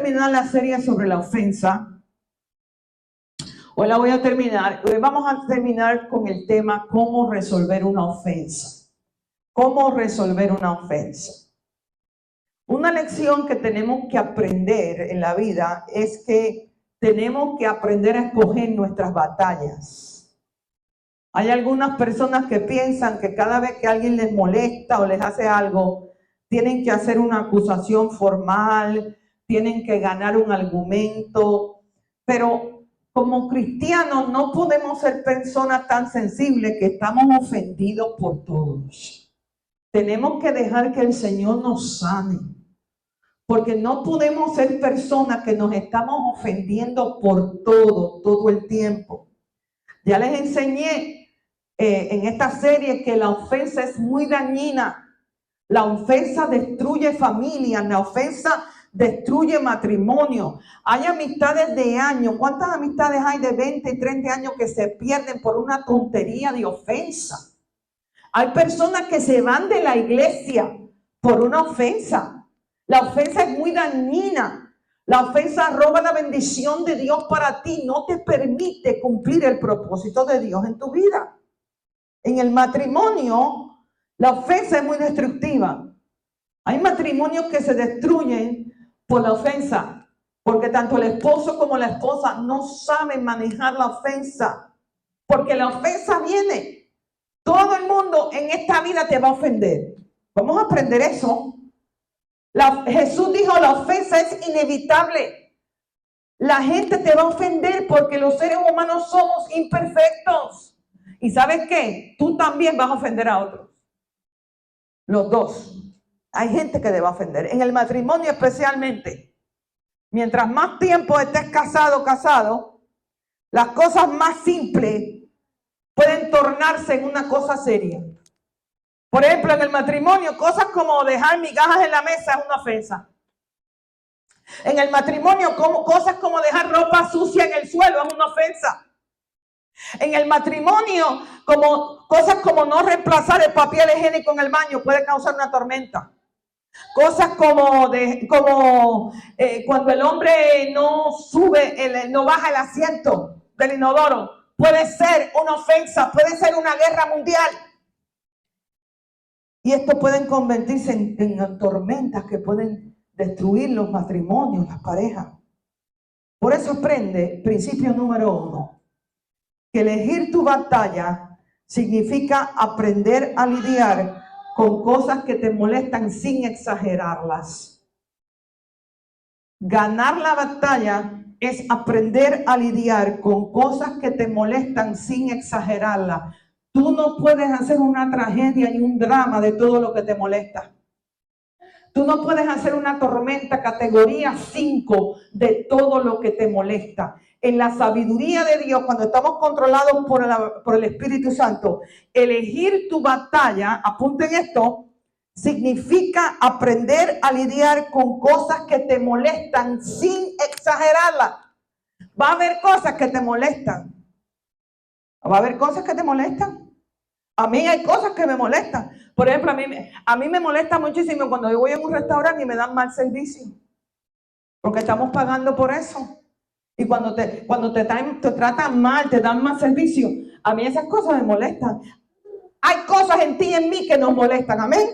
terminar la serie sobre la ofensa. Hoy la voy a terminar. Hoy vamos a terminar con el tema cómo resolver una ofensa. ¿Cómo resolver una ofensa? Una lección que tenemos que aprender en la vida es que tenemos que aprender a escoger nuestras batallas. Hay algunas personas que piensan que cada vez que alguien les molesta o les hace algo, tienen que hacer una acusación formal, tienen que ganar un argumento, pero como cristianos no podemos ser personas tan sensibles que estamos ofendidos por todos. Tenemos que dejar que el Señor nos sane, porque no podemos ser personas que nos estamos ofendiendo por todo el tiempo. Ya les enseñé en esta serie que la ofensa es muy dañina. La ofensa destruye familias, la ofensa destruye matrimonio. Hay amistades de años. ¿Cuántas amistades hay de 20 y 30 años que se pierden por una tontería de ofensa? Hay personas que se van de la iglesia por una ofensa. La ofensa es muy dañina. La ofensa roba la bendición de Dios para ti. No te permite cumplir el propósito de Dios en tu vida. En el matrimonio, la ofensa es muy destructiva. Hay matrimonios que se destruyen por la ofensa, porque tanto el esposo como la esposa no saben manejar la ofensa, porque la ofensa viene. Todo el mundo en esta vida te va a ofender. Vamos a aprender eso. Jesús dijo, la ofensa es inevitable. La gente te va a ofender porque los seres humanos somos imperfectos. ¿Y sabes qué? Tú también vas a ofender a otros. Los dos. Hay gente que te va a ofender. En el matrimonio especialmente. Mientras más tiempo estés casado, las cosas más simples pueden tornarse en una cosa seria. Por ejemplo, en el matrimonio, cosas como dejar migajas en la mesa es una ofensa. En el matrimonio, cosas como dejar ropa sucia en el suelo es una ofensa. En el matrimonio, cosas como no reemplazar el papel higiénico en el baño puede causar una tormenta. Cosas como cuando el hombre no baja el asiento del inodoro, puede ser una ofensa, puede ser una guerra mundial. Y esto pueden convertirse en tormentas que pueden destruir los matrimonios, las parejas. Por eso aprende, principio número 1. Que elegir tu batalla significa aprender a lidiar con cosas que te molestan sin exagerarlas. Ganar la batalla es aprender a lidiar con cosas que te molestan sin exagerarlas. Tú no puedes hacer una tragedia y un drama de todo lo que te molesta. Tú no puedes hacer una tormenta categoría 5 de todo lo que te molesta. En la sabiduría de Dios, cuando estamos controlados por el Espíritu Santo, elegir tu batalla, apunten esto, significa aprender a lidiar con cosas que te molestan sin exagerarlas. Va a haber cosas que te molestan. Va a haber cosas que te molestan. A mí hay cosas que me molestan. Por ejemplo, a mí me molesta muchísimo cuando yo voy a un restaurante y me dan mal servicio. Porque estamos pagando por eso. Y cuando te tratan mal, te dan mal servicio, a mí esas cosas me molestan. Hay cosas en ti y en mí que nos molestan, amén.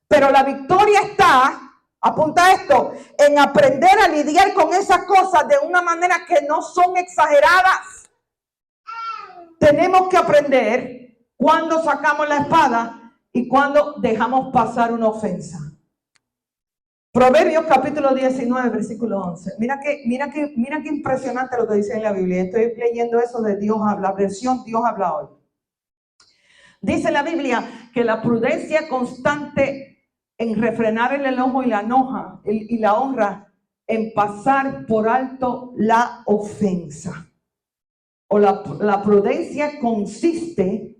Pero la victoria está, apunta esto, en aprender a lidiar con esas cosas de una manera que no son exageradas. Tenemos que aprender cuándo sacamos la espada y cuándo dejamos pasar una ofensa. Proverbios capítulo 19, versículo 11. Mira qué impresionante lo que dice en la Biblia. Estoy leyendo eso de Dios habla, versión Dios habla hoy. Dice la Biblia que la prudencia constante en refrenar el enojo y la honra en pasar por alto la ofensa. O la prudencia consiste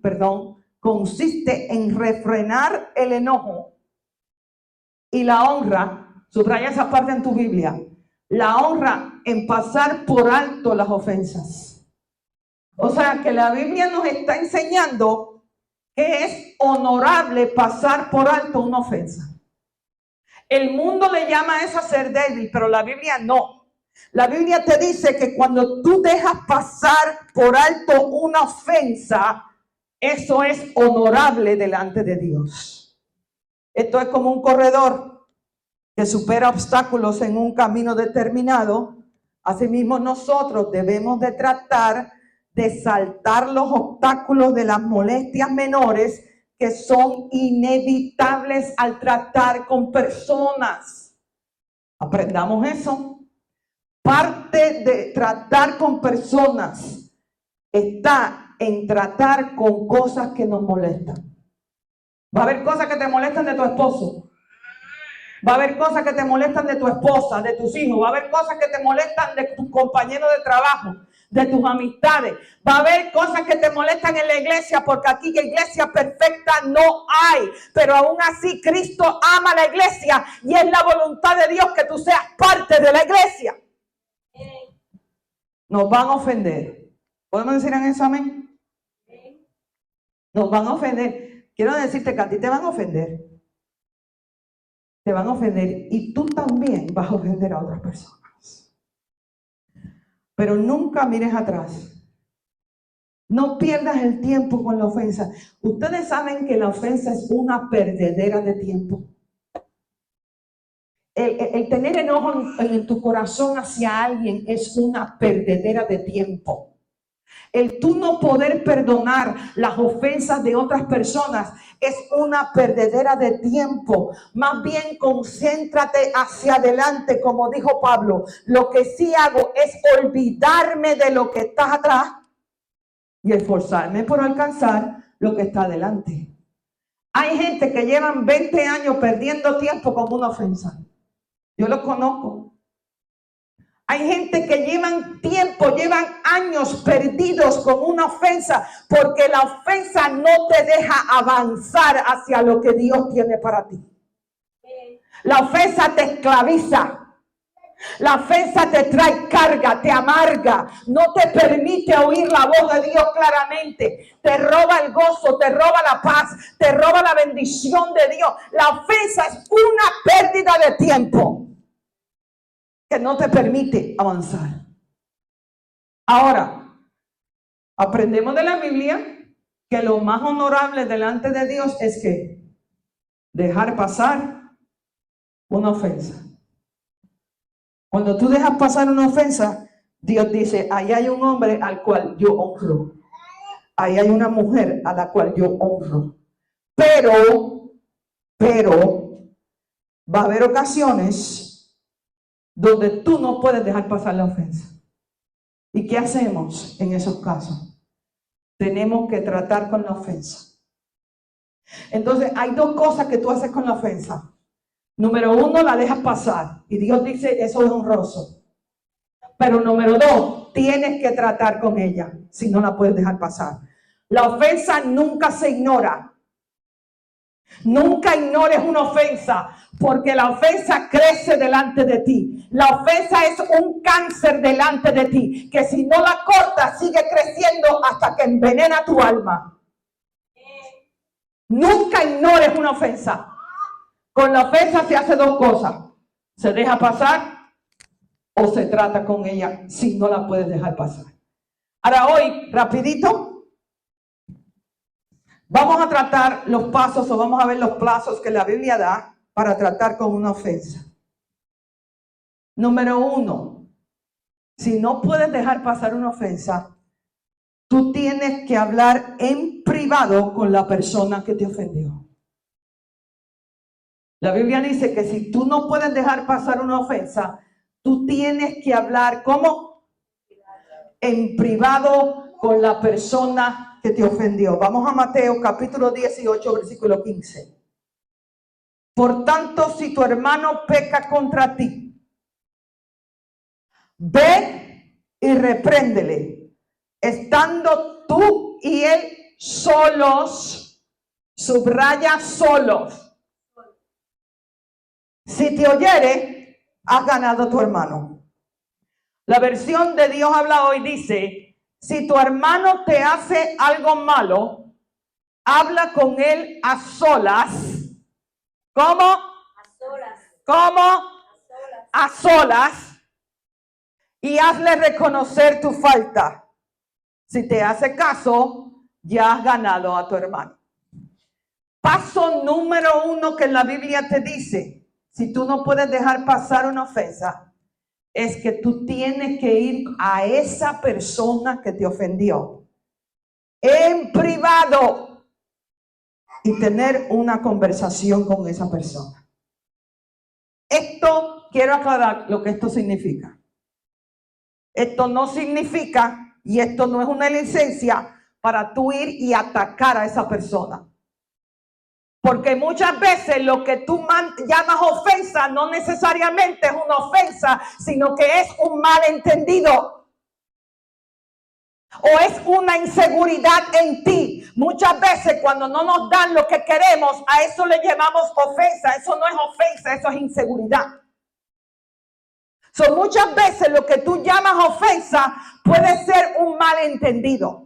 en refrenar el enojo y la honra. Subraya esa parte en tu Biblia. La honra en pasar por alto las ofensas. O sea que la Biblia nos está enseñando que es honorable pasar por alto una ofensa. El mundo le llama a eso ser débil, pero la Biblia no. La Biblia te dice que cuando tú dejas pasar por alto una ofensa, eso es honorable delante de Dios. Esto es como un corredor que supera obstáculos en un camino determinado. Asimismo, nosotros debemos de tratar de saltar los obstáculos de las molestias menores que son inevitables al tratar con personas. Aprendamos eso. Parte de tratar con personas está en tratar con cosas que nos molestan. Va a haber cosas que te molestan de tu esposo. Va a haber cosas que te molestan de tu esposa, de tus hijos. Va a haber cosas que te molestan de tus compañeros de trabajo, de tus amistades. Va a haber cosas que te molestan en la iglesia, porque aquí iglesia perfecta no hay. Pero aún así Cristo ama la iglesia y es la voluntad de Dios que tú seas parte de la iglesia. Nos van a ofender. ¿Podemos decir en eso amén? Nos van a ofender. Quiero decirte que a ti te van a ofender. Te van a ofender y tú también vas a ofender a otras personas. Pero nunca mires atrás. No pierdas el tiempo con la ofensa. Ustedes saben que la ofensa es una perdedera de tiempo. El tener enojo en tu corazón hacia alguien es una perdedera de tiempo. El tú no poder perdonar las ofensas de otras personas es una perdedera de tiempo. Más bien concéntrate hacia adelante, como dijo Pablo. Lo que sí hago es olvidarme de lo que está atrás y esforzarme por alcanzar lo que está adelante. Hay gente que llevan 20 años perdiendo tiempo con una ofensa. Yo los conozco. Hay gente que llevan años perdidos con una ofensa porque la ofensa no te deja avanzar hacia lo que Dios tiene para ti. La ofensa te esclaviza. La ofensa te trae carga, te amarga, no te permite oír la voz de Dios claramente. Te roba el gozo, te roba la paz, te roba la bendición de Dios. La ofensa es una pérdida de tiempo que no te permite avanzar. Ahora, aprendemos de la Biblia que lo más honorable delante de Dios es que dejar pasar una ofensa. Cuando tú dejas pasar una ofensa, Dios dice, ahí hay un hombre al cual yo honro. Ahí hay una mujer a la cual yo honro. Pero, va a haber ocasiones donde tú no puedes dejar pasar la ofensa. ¿Y qué hacemos en esos casos? Tenemos que tratar con la ofensa. Entonces, hay dos cosas que tú haces con la ofensa. Número uno, la dejas pasar. Y Dios dice, eso es honroso. Pero número dos, tienes que tratar con ella. Si no la puedes dejar pasar. La ofensa nunca se ignora. Nunca ignores una ofensa, porque la ofensa crece delante de ti. La ofensa es un cáncer delante de ti, que si no la cortas, sigue creciendo hasta que envenena tu alma. Nunca ignores una ofensa. Con la ofensa se hace dos cosas. Se deja pasar o se trata con ella si no la puedes dejar pasar. Ahora hoy, rapidito, vamos a tratar los pasos o vamos a ver los plazos que la Biblia da para tratar con una ofensa. Número uno, si no puedes dejar pasar una ofensa, tú tienes que hablar en privado con la persona que te ofendió. La Biblia dice que si tú no puedes dejar pasar una ofensa, tú tienes que hablar, ¿cómo? En privado con la persona que te ofendió. Vamos a Mateo capítulo 18, versículo 15. Por tanto, si tu hermano peca contra ti, ve y repréndele, estando tú y él solos, subraya solos. Si te oyere, has ganado a tu hermano. La versión de Dios habla hoy dice, si tu hermano te hace algo malo, habla con él a solas. ¿Cómo? A solas. ¿Cómo? A solas. Y hazle reconocer tu falta. Si te hace caso, ya has ganado a tu hermano. Paso número 1 que la Biblia te dice, si tú no puedes dejar pasar una ofensa, es que tú tienes que ir a esa persona que te ofendió en privado y tener una conversación con esa persona. Esto, quiero aclarar lo que esto significa. Esto no significa, y esto no es una licencia para tú ir y atacar a esa persona. Porque muchas veces lo que tú llamas ofensa no necesariamente es una ofensa, sino que es un malentendido. O es una inseguridad en ti. Muchas veces cuando no nos dan lo que queremos, a eso le llamamos ofensa. Eso no es ofensa, eso es inseguridad. Muchas veces lo que tú llamas ofensa puede ser un malentendido.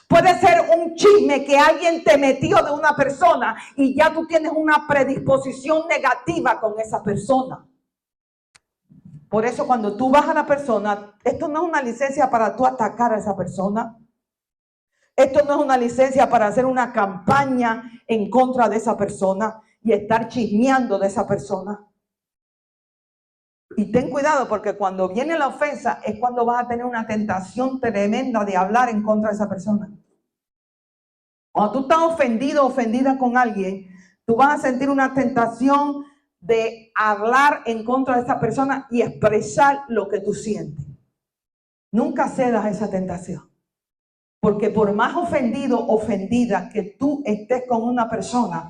Puede ser un chisme que alguien te metió de una persona y ya tú tienes una predisposición negativa con esa persona. Por eso cuando tú vas a la persona, esto no es una licencia para tú atacar a esa persona. Esto no es una licencia para hacer una campaña en contra de esa persona y estar chismeando de esa persona. Y ten cuidado porque cuando viene la ofensa es cuando vas a tener una tentación tremenda de hablar en contra de esa persona. Cuando tú estás ofendido o ofendida con alguien, tú vas a sentir una tentación de hablar en contra de esa persona y expresar lo que tú sientes. Nunca cedas a esa tentación. Porque por más ofendido o ofendida que tú estés con una persona,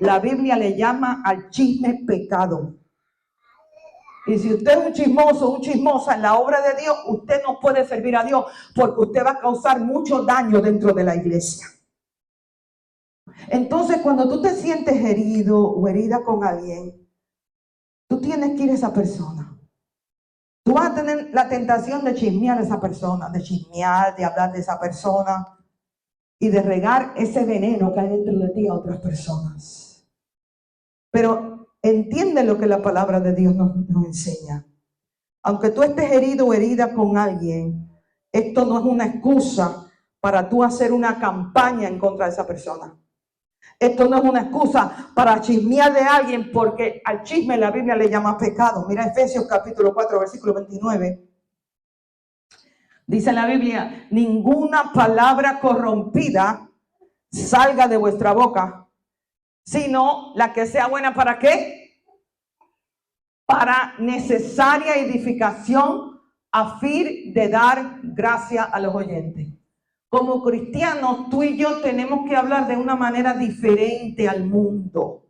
la Biblia le llama al chisme pecado. Y si usted es un chismoso, un chismosa en la obra de Dios, usted no puede servir a Dios porque usted va a causar mucho daño dentro de la iglesia. Entonces, cuando tú te sientes herido o herida con alguien, tú tienes que ir a esa persona. Tú vas a tener la tentación de chismear a esa persona, de chismear, de hablar de esa persona y de regar ese veneno que hay dentro de ti a otras personas. Pero entiende lo que la palabra de Dios nos enseña. Aunque tú estés herido o herida con alguien, esto no es una excusa para tú hacer una campaña en contra de esa persona. Esto no es una excusa para chismear de alguien, porque al chisme la Biblia le llama pecado. Mira Efesios capítulo 4, versículo 29. Dice la Biblia, ninguna palabra corrompida salga de vuestra boca, sino la que sea buena ¿para qué? Para necesaria edificación a fin de dar gracia a los oyentes. Como cristianos, tú y yo tenemos que hablar de una manera diferente al mundo.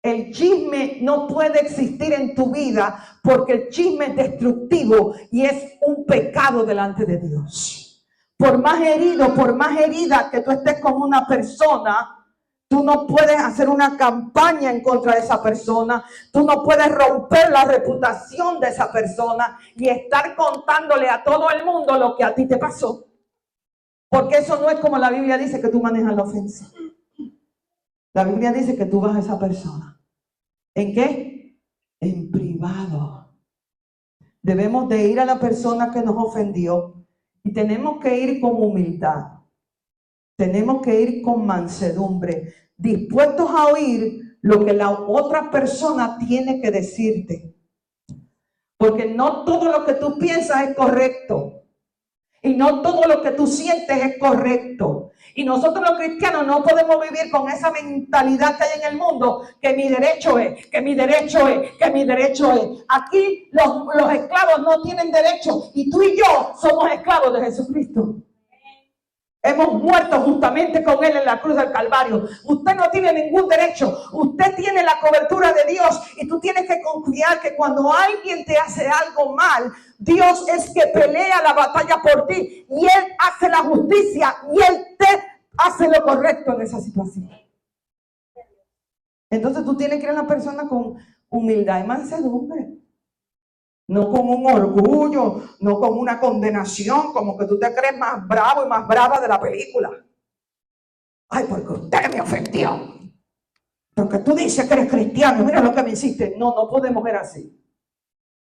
El chisme no puede existir en tu vida porque el chisme es destructivo y es un pecado delante de Dios. Por más herido, por más herida que tú estés con una persona, tú no puedes hacer una campaña en contra de esa persona. Tú no puedes romper la reputación de esa persona y estar contándole a todo el mundo lo que a ti te pasó. Porque eso no es como la Biblia dice que tú manejas la ofensa. La Biblia dice que tú vas a esa persona. ¿En qué? En privado. Debemos de ir a la persona que nos ofendió y tenemos que ir con humildad. Tenemos que ir con mansedumbre, dispuestos a oír lo que la otra persona tiene que decirte. Porque no todo lo que tú piensas es correcto. Y no todo lo que tú sientes es correcto. Y nosotros los cristianos no podemos vivir con esa mentalidad que hay en el mundo, que mi derecho es, que mi derecho es, que mi derecho es. Aquí los esclavos no tienen derecho y tú y yo somos esclavos de Jesucristo. Hemos muerto justamente con Él en la cruz del Calvario. Usted no tiene ningún derecho. Usted tiene la cobertura de Dios y tú tienes que confiar que cuando alguien te hace algo mal, Dios es que pelea la batalla por ti y Él hace la justicia y Él te hace lo correcto en esa situación. Entonces tú tienes que ir a la persona con humildad y mansedumbre. No con un orgullo, no con una condenación, como que tú te crees más bravo y más brava de la película. Ay, porque usted me ofendió. porque tú dices que eres cristiano, mira lo que me hiciste. No, no podemos ver así.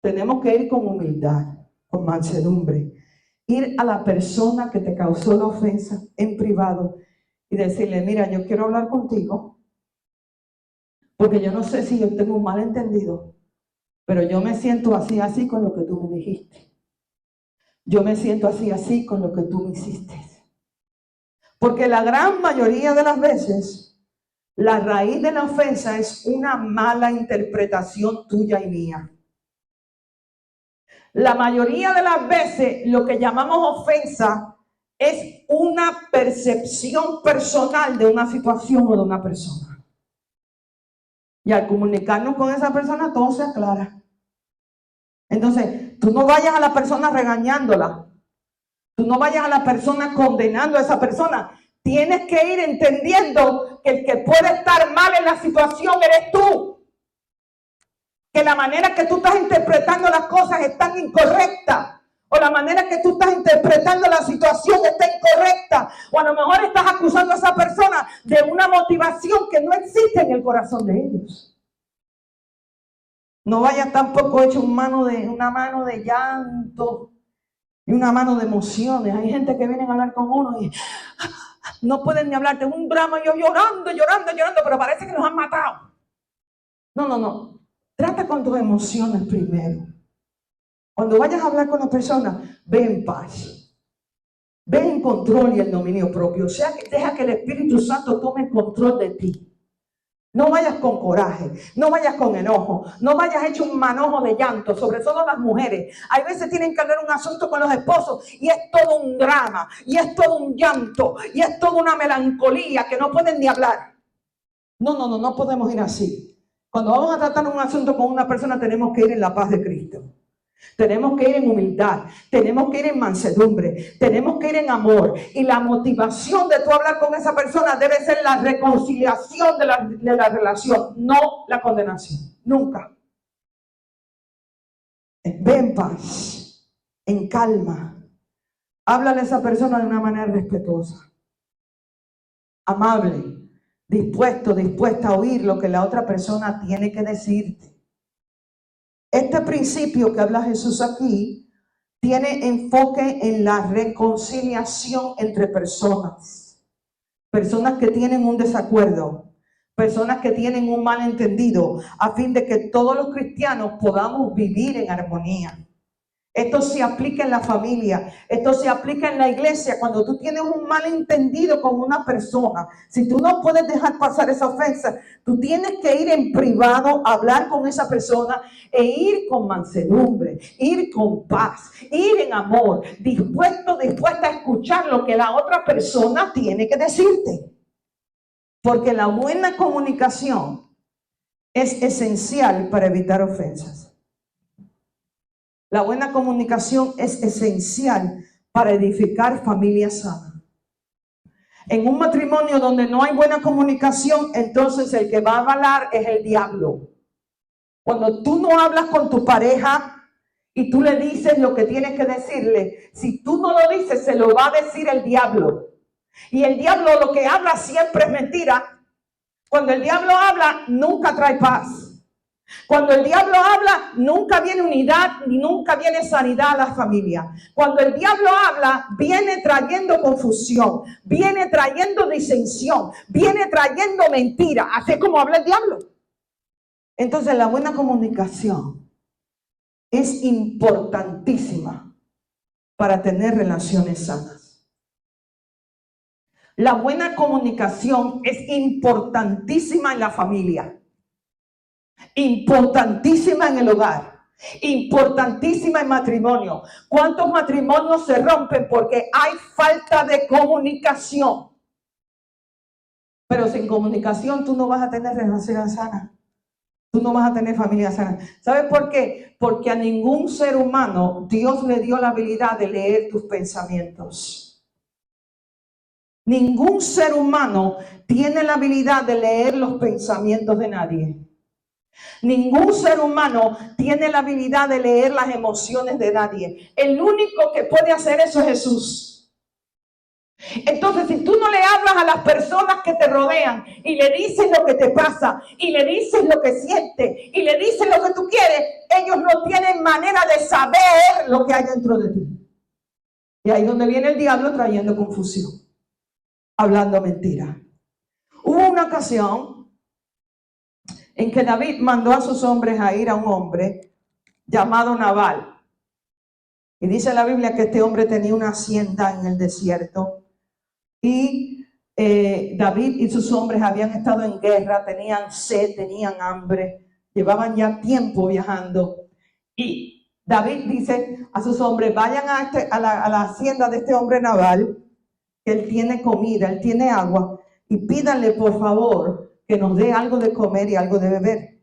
Tenemos que ir con humildad, con mansedumbre. Ir a la persona que te causó la ofensa en privado y decirle, mira, yo quiero hablar contigo, porque yo no sé si yo tengo un malentendido, pero yo me siento así con lo que tú me dijiste. Yo me siento así con lo que tú me hiciste. Porque la gran mayoría de las veces, la raíz de la ofensa es una mala interpretación tuya y mía. La mayoría de las veces, lo que llamamos ofensa es una percepción personal de una situación o de una persona. Y al comunicarnos con esa persona, todo se aclara. Entonces, tú no vayas a la persona regañándola. Tú no vayas a la persona condenando a esa persona. Tienes que ir entendiendo que el que puede estar mal en la situación eres tú. Que la manera que tú estás interpretando las cosas está incorrecta. O la manera que tú estás interpretando la situación está incorrecta. O a lo mejor estás acusando a esa persona de una motivación que no existe en el corazón de ellos. No vayas tampoco hecho una mano de llanto y una mano de emociones. Hay gente que viene a hablar con uno y no pueden ni hablarte. Un drama, yo llorando, pero parece que nos han matado. No. Trata con tus emociones primero. Cuando vayas a hablar con la persona, ve en paz. Ve en control y el dominio propio. O sea, que deja que el Espíritu Santo tome control de ti. No vayas con coraje, no vayas con enojo, no vayas hecho un manojo de llanto, sobre todo las mujeres. Hay veces tienen que hablar un asunto con los esposos y es todo un drama, y es todo un llanto, y es toda una melancolía que no pueden ni hablar. No podemos ir así. Cuando vamos a tratar un asunto con una persona, tenemos que ir en la paz de Cristo. Tenemos que ir en humildad, tenemos que ir en mansedumbre, tenemos que ir en amor. Y la motivación de tú hablar con esa persona debe ser la reconciliación de la relación, no la condenación. Nunca. Ve en paz, en calma. Háblale a esa persona de una manera respetuosa, amable, dispuesta a oír lo que la otra persona tiene que decirte. Este principio que habla Jesús aquí tiene enfoque en la reconciliación entre personas. Personas que tienen un desacuerdo, personas que tienen un malentendido, a fin de que todos los cristianos podamos vivir en armonía. Esto se aplica en la familia, esto se aplica en la iglesia. Cuando tú tienes un malentendido con una persona, si tú no puedes dejar pasar esa ofensa, tú tienes que ir en privado a hablar con esa persona e ir con mansedumbre, ir con paz, ir en amor, dispuesta a escuchar lo que la otra persona tiene que decirte. Porque la buena comunicación es esencial para evitar ofensas. La buena comunicación es esencial para edificar familias sanas. En un matrimonio donde no hay buena comunicación, entonces el que va a avalar es el diablo. Cuando tú no hablas con tu pareja y tú le dices lo que tienes que decirle, si tú no lo dices, se lo va a decir el diablo. Y el diablo lo que habla siempre es mentira. Cuando el diablo habla, nunca trae paz. Cuando el diablo habla, nunca viene unidad ni nunca viene sanidad a la familia. Cuando el diablo habla, viene trayendo confusión, viene trayendo disensión, viene trayendo mentira, así como habla el diablo. Entonces, la buena comunicación es importantísima para tener relaciones sanas. La buena comunicación es importantísima en la familia. Importantísima en el hogar, importantísima en matrimonio. ¿Cuántos matrimonios se rompen porque hay falta de comunicación? Pero sin comunicación tú no vas a tener relaciones sanas, tú no vas a tener familia sana. ¿Sabes por qué? Porque a ningún ser humano Dios le dio la habilidad de leer tus pensamientos. Ningún ser humano tiene la habilidad de leer los pensamientos de nadie. Ningún ser humano tiene la habilidad de leer las emociones de nadie. El único que puede hacer eso es Jesús. Entonces, si tú no le hablas a las personas que te rodean y le dices lo que te pasa y le dices lo que sientes y le dices lo que tú quieres, ellos no tienen manera de saber lo que hay dentro de ti. Y ahí es donde viene el diablo trayendo confusión, hablando mentira. Hubo una ocasión en que David mandó a sus hombres a ir a un hombre llamado Nabal. Y dice la Biblia que este hombre tenía una hacienda en el desierto. Y David y sus hombres habían estado en guerra, tenían sed, tenían hambre, llevaban ya tiempo viajando. Y David dice a sus hombres, vayan a la hacienda de este hombre Nabal, que él tiene comida, él tiene agua, y pídanle por favor que nos dé algo de comer y algo de beber.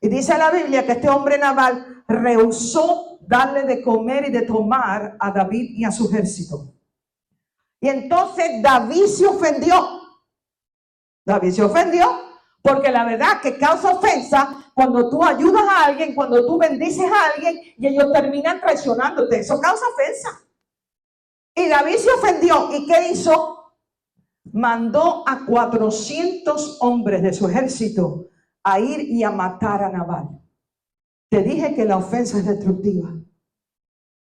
Y dice la Biblia que este hombre Nabal rehusó darle de comer y de tomar a David y a su ejército. Y entonces David se ofendió. David se ofendió porque la verdad que causa ofensa cuando tú ayudas a alguien, cuando tú bendices a alguien y ellos terminan traicionándote. Eso causa ofensa. Y David se ofendió. ¿Y qué hizo? Mandó a 400 hombres de su ejército a ir y a matar a Nabal. Te dije que la ofensa es destructiva.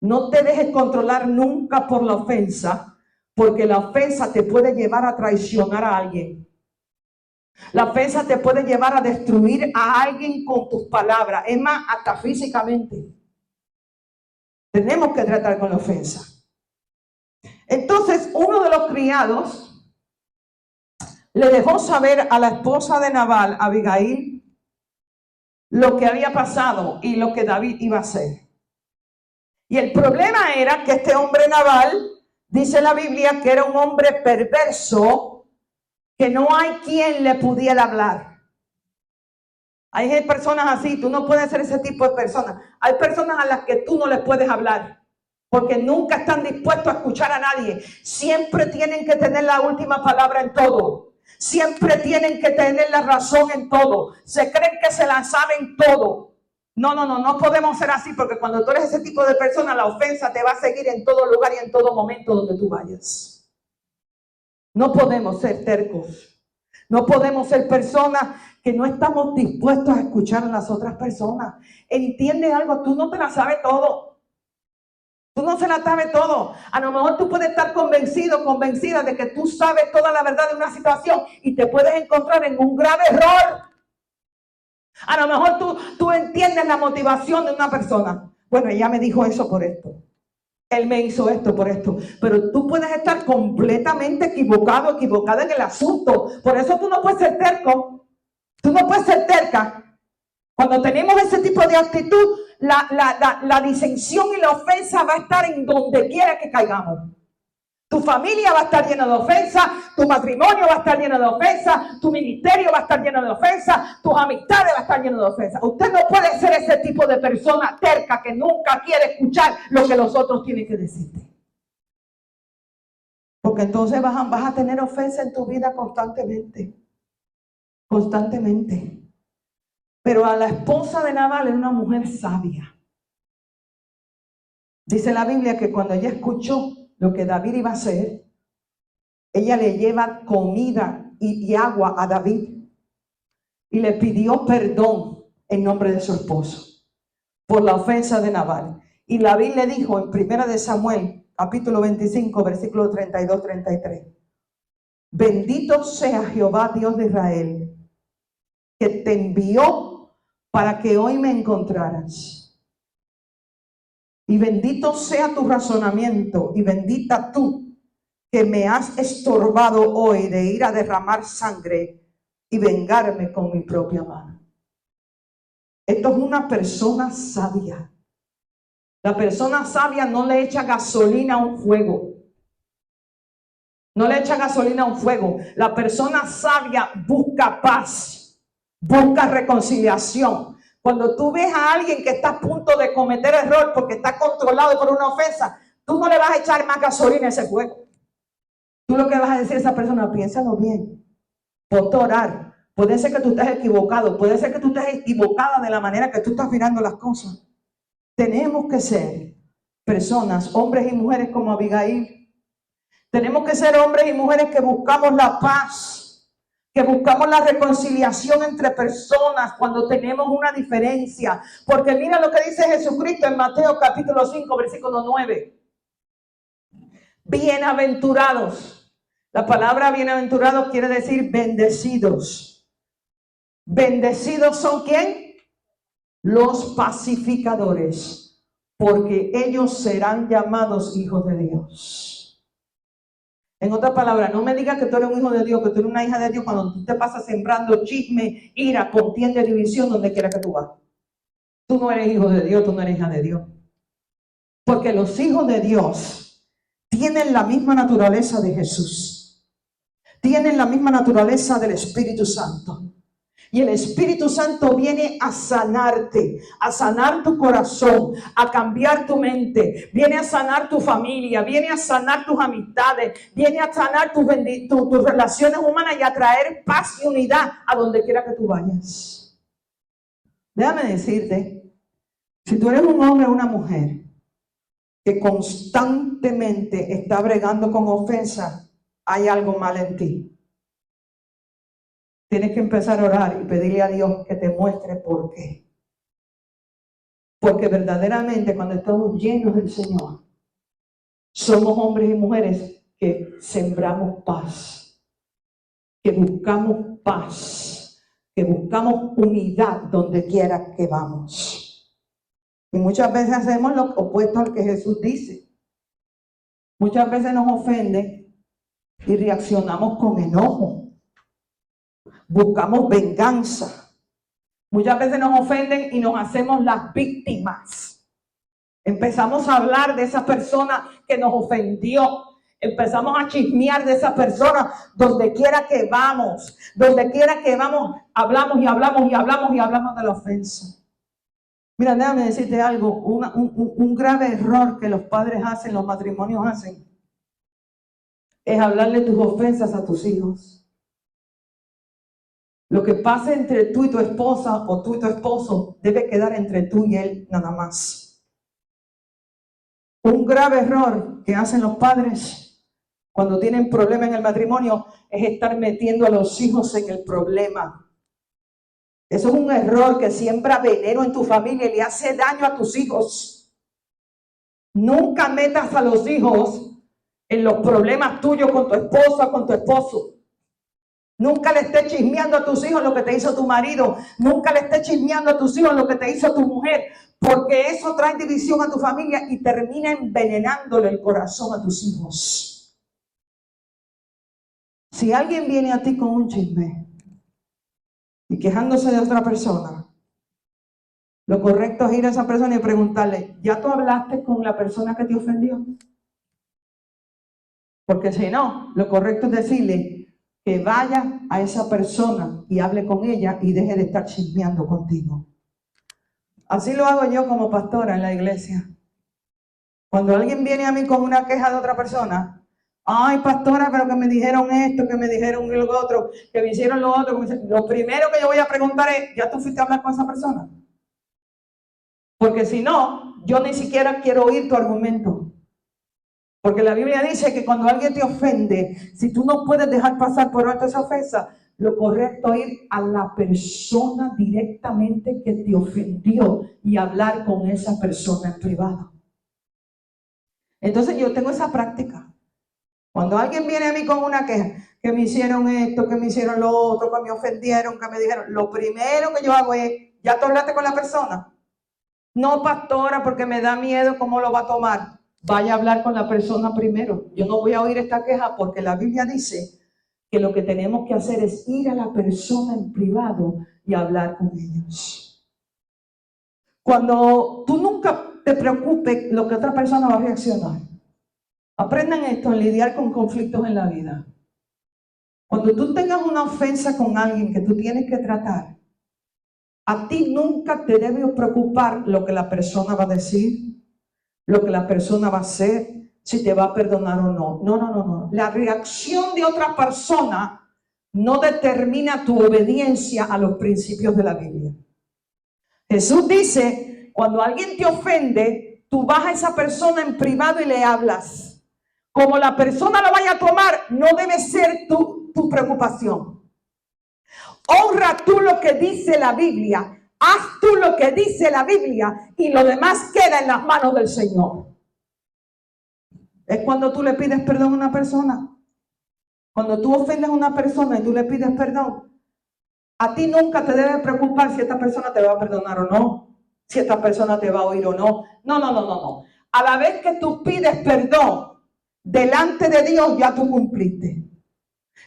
No te dejes controlar nunca por la ofensa, porque la ofensa te puede llevar a traicionar a alguien. La ofensa te puede llevar a destruir a alguien con tus palabras. Es más, hasta físicamente. Tenemos que tratar con la ofensa. Entonces, uno de los criados le dejó saber a la esposa de Nabal, Abigail, lo que había pasado y lo que David iba a hacer. Y el problema era que este hombre Nabal, dice la Biblia, que era un hombre perverso, que no hay quien le pudiera hablar. Hay personas así, tú no puedes ser ese tipo de personas. Hay personas a las que tú no les puedes hablar, porque nunca están dispuestos a escuchar a nadie. Siempre tienen que tener la última palabra en todo. Siempre tienen que tener la razón en todo. Se creen que se la saben todo. No podemos ser así, porque cuando tú eres ese tipo de persona, la ofensa te va a seguir en todo lugar y en todo momento donde tú vayas. No podemos ser tercos. No podemos ser personas que no estamos dispuestos a escuchar a las otras personas. Entiende algo, tú no te la sabes todo. Tú no se la sabes todo. A lo mejor tú puedes estar convencido, convencida de que tú sabes toda la verdad de una situación y te puedes encontrar en un grave error. A lo mejor tú entiendes la motivación de una persona. Bueno, ella me dijo eso por esto. Él me hizo esto por esto. Pero tú puedes estar completamente equivocada en el asunto. Por eso tú no puedes ser terco. Tú no puedes ser terca. Cuando tenemos ese tipo de actitud, la disensión y la ofensa va a estar en donde quiera que caigamos. Tu familia va a estar llena de ofensa, tu matrimonio va a estar lleno de ofensa, tu ministerio va a estar lleno de ofensa, tus amistades van a estar llenas de ofensa. Usted no puede ser ese tipo de persona terca que nunca quiere escuchar lo que los otros tienen que decirte. Porque entonces vas a tener ofensa en tu vida constantemente. Constantemente. Pero a la esposa de Nabal era una mujer sabia. Dice la Biblia que cuando ella escuchó lo que David iba a hacer, ella le lleva comida y agua a David y le pidió perdón en nombre de su esposo por la ofensa de Nabal. Y David le dijo en 1 de Samuel, capítulo 25, versículo 32-33, bendito sea Jehová Dios de Israel, que te envió para que hoy me encontraras. Y bendito sea tu razonamiento y bendita tú que me has estorbado hoy de ir a derramar sangre y vengarme con mi propia mano. Esto es una persona sabia. La persona sabia no le echa gasolina a un fuego. No le echa gasolina a un fuego. La persona sabia busca paz, busca reconciliación. Cuando tú ves a alguien que está a punto de cometer error porque está controlado por una ofensa, tú no le vas a echar más gasolina a ese fuego. Tú lo que vas a decir a esa persona, piénsalo bien, ponte a orar. Puede ser que tú estés equivocado, puede ser que tú estés equivocada de la manera que tú estás mirando las cosas. Tenemos que ser personas, hombres y mujeres como Abigail. Tenemos que ser hombres y mujeres que buscamos la paz, que buscamos la reconciliación entre personas cuando tenemos una diferencia. Porque mira lo que dice Jesucristo en Mateo capítulo 5, versículo 9. Bienaventurados. La palabra bienaventurados quiere decir bendecidos. Bendecidos son ¿quién? Los pacificadores, porque ellos serán llamados hijos de Dios. En otras palabras, no me digas que tú eres un hijo de Dios, que tú eres una hija de Dios cuando tú te pasas sembrando chisme, ira, contienda, división, donde quiera que tú vas. Tú no eres hijo de Dios, tú no eres hija de Dios. Porque los hijos de Dios tienen la misma naturaleza de Jesús. Tienen la misma naturaleza del Espíritu Santo. Y el Espíritu Santo viene a sanarte, a sanar tu corazón, a cambiar tu mente, viene a sanar tu familia, viene a sanar tus amistades, viene a sanar tus relaciones humanas y a traer paz y unidad a donde quiera que tú vayas. Déjame decirte, si tú eres un hombre o una mujer que constantemente está bregando con ofensa, hay algo mal en ti. Tienes que empezar a orar y pedirle a Dios que te muestre por qué. Porque verdaderamente cuando estamos llenos del Señor, somos hombres y mujeres que sembramos paz, que buscamos paz, que buscamos unidad donde quiera que vamos. Y muchas veces hacemos lo opuesto al que Jesús dice. Muchas veces nos ofende y reaccionamos con enojo. Buscamos venganza. Muchas veces nos ofenden y nos hacemos las víctimas. Empezamos a hablar de esa persona que nos ofendió. Empezamos a chismear de esa persona donde quiera que vamos. Donde quiera que vamos, hablamos y hablamos y hablamos y hablamos de la ofensa. Mira, déjame decirte algo. Un grave error que los padres hacen, los matrimonios hacen, es hablarle tus ofensas a tus hijos. Lo que pase entre tú y tu esposa o tú y tu esposo debe quedar entre tú y él nada más. Un grave error que hacen los padres cuando tienen problema en el matrimonio es estar metiendo a los hijos en el problema. Eso es un error que siembra veneno en tu familia y le hace daño a tus hijos. Nunca metas a los hijos en los problemas tuyos con tu esposa o con tu esposo. Nunca le estés chismeando a tus hijos lo que te hizo tu marido. Nunca le estés chismeando a tus hijos lo que te hizo tu mujer. Porque eso trae división a tu familia y termina envenenándole el corazón a tus hijos. Si alguien viene a ti con un chisme y quejándose de otra persona, lo correcto es ir a esa persona y preguntarle, ¿ya tú hablaste con la persona que te ofendió? Porque si no, lo correcto es decirle que vaya a esa persona y hable con ella y deje de estar chismeando contigo. Así lo hago yo como pastora en la iglesia. Cuando alguien viene a mí con una queja de otra persona, ay pastora, pero que me dijeron esto, que me dijeron lo otro, que me hicieron lo otro, lo primero que yo voy a preguntar es, ¿ya tú fuiste a hablar con esa persona? Porque si no, yo ni siquiera quiero oír tu argumento. Porque la Biblia dice que cuando alguien te ofende, si tú no puedes dejar pasar por alto esa ofensa, lo correcto es ir a la persona directamente que te ofendió y hablar con esa persona en privado. Entonces yo tengo esa práctica. Cuando alguien viene a mí con una queja, que me hicieron esto, que me hicieron lo otro, que me ofendieron, que me dijeron, lo primero que yo hago es, ¿ya tú hablaste con la persona? No, pastora, porque me da miedo cómo lo va a tomar. Vaya a hablar con la persona primero. Yo no voy a oír esta queja porque la Biblia dice que lo que tenemos que hacer es ir a la persona en privado y hablar con ellos. Cuando tú nunca te preocupes lo que otra persona va a reaccionar. Aprendan esto, en lidiar con conflictos en la vida. Cuando tú tengas una ofensa con alguien que tú tienes que tratar, a ti nunca te debe preocupar lo que la persona va a decir, lo que la persona va a hacer, si te va a perdonar o no. No. La reacción de otra persona no determina tu obediencia a los principios de la Biblia. Jesús dice, cuando alguien te ofende, tú vas a esa persona en privado y le hablas. como la persona lo vaya a tomar, no debe ser tu preocupación. Honra tú lo que dice la Biblia, haz tú lo que dice la Biblia y lo demás queda en las manos del Señor. Es cuando tú le pides perdón a una persona. Cuando tú ofendes a una persona y tú le pides perdón, a ti nunca te debe preocupar si esta persona te va a perdonar o no, si esta persona te va a oír o no. No. A la vez que tú pides perdón delante de Dios, ya tú cumpliste.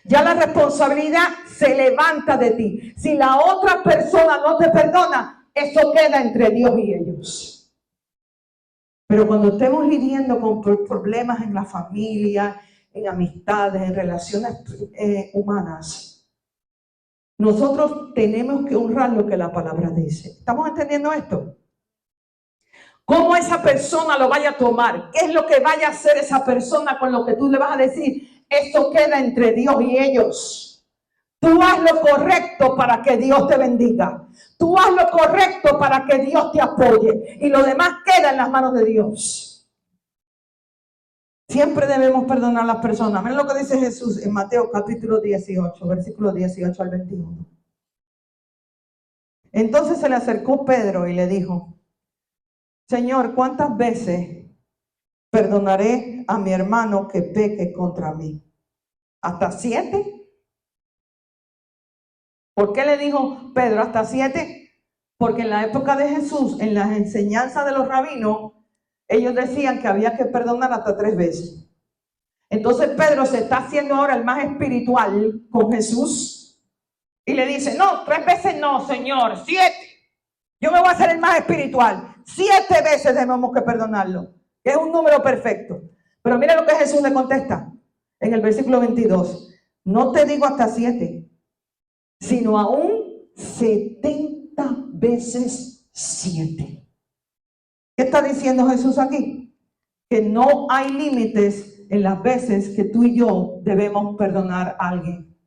Ya la responsabilidad se levanta de ti. Si la otra persona no te perdona, eso queda entre Dios y ellos. Pero cuando estemos lidiando con problemas en la familia, en amistades, en relaciones humanas, nosotros tenemos que honrar lo que la palabra dice. ¿Estamos entendiendo esto? ¿Cómo esa persona lo vaya a tomar? ¿Qué es lo que vaya a hacer esa persona con lo que tú le vas a decir? Eso queda entre Dios y ellos. Tú haz lo correcto para que Dios te bendiga. Tú haz lo correcto para que Dios te apoye. Y lo demás queda en las manos de Dios. Siempre debemos perdonar a las personas. Miren lo que dice Jesús en Mateo capítulo 18, versículo 18 al 21. Entonces se le acercó Pedro y le dijo: Señor, ¿cuántas veces perdonaré a mi hermano que peque contra mí? ¿Hasta 7? ¿Por qué le dijo Pedro hasta 7? Porque en la época de Jesús, en las enseñanzas de los rabinos, ellos decían que había que perdonar hasta 3 veces. Entonces Pedro se está haciendo ahora el más espiritual con Jesús y le dice: no, 3 veces no, Señor, 7. Yo me voy a hacer el más espiritual. 7 veces tenemos que perdonarlo, que es un número perfecto. Pero mira lo que Jesús le contesta en el versículo 22. No te digo hasta 7, sino aún 70 veces 7. ¿Qué está diciendo Jesús aquí? Que no hay límites en las veces que tú y yo debemos perdonar a alguien.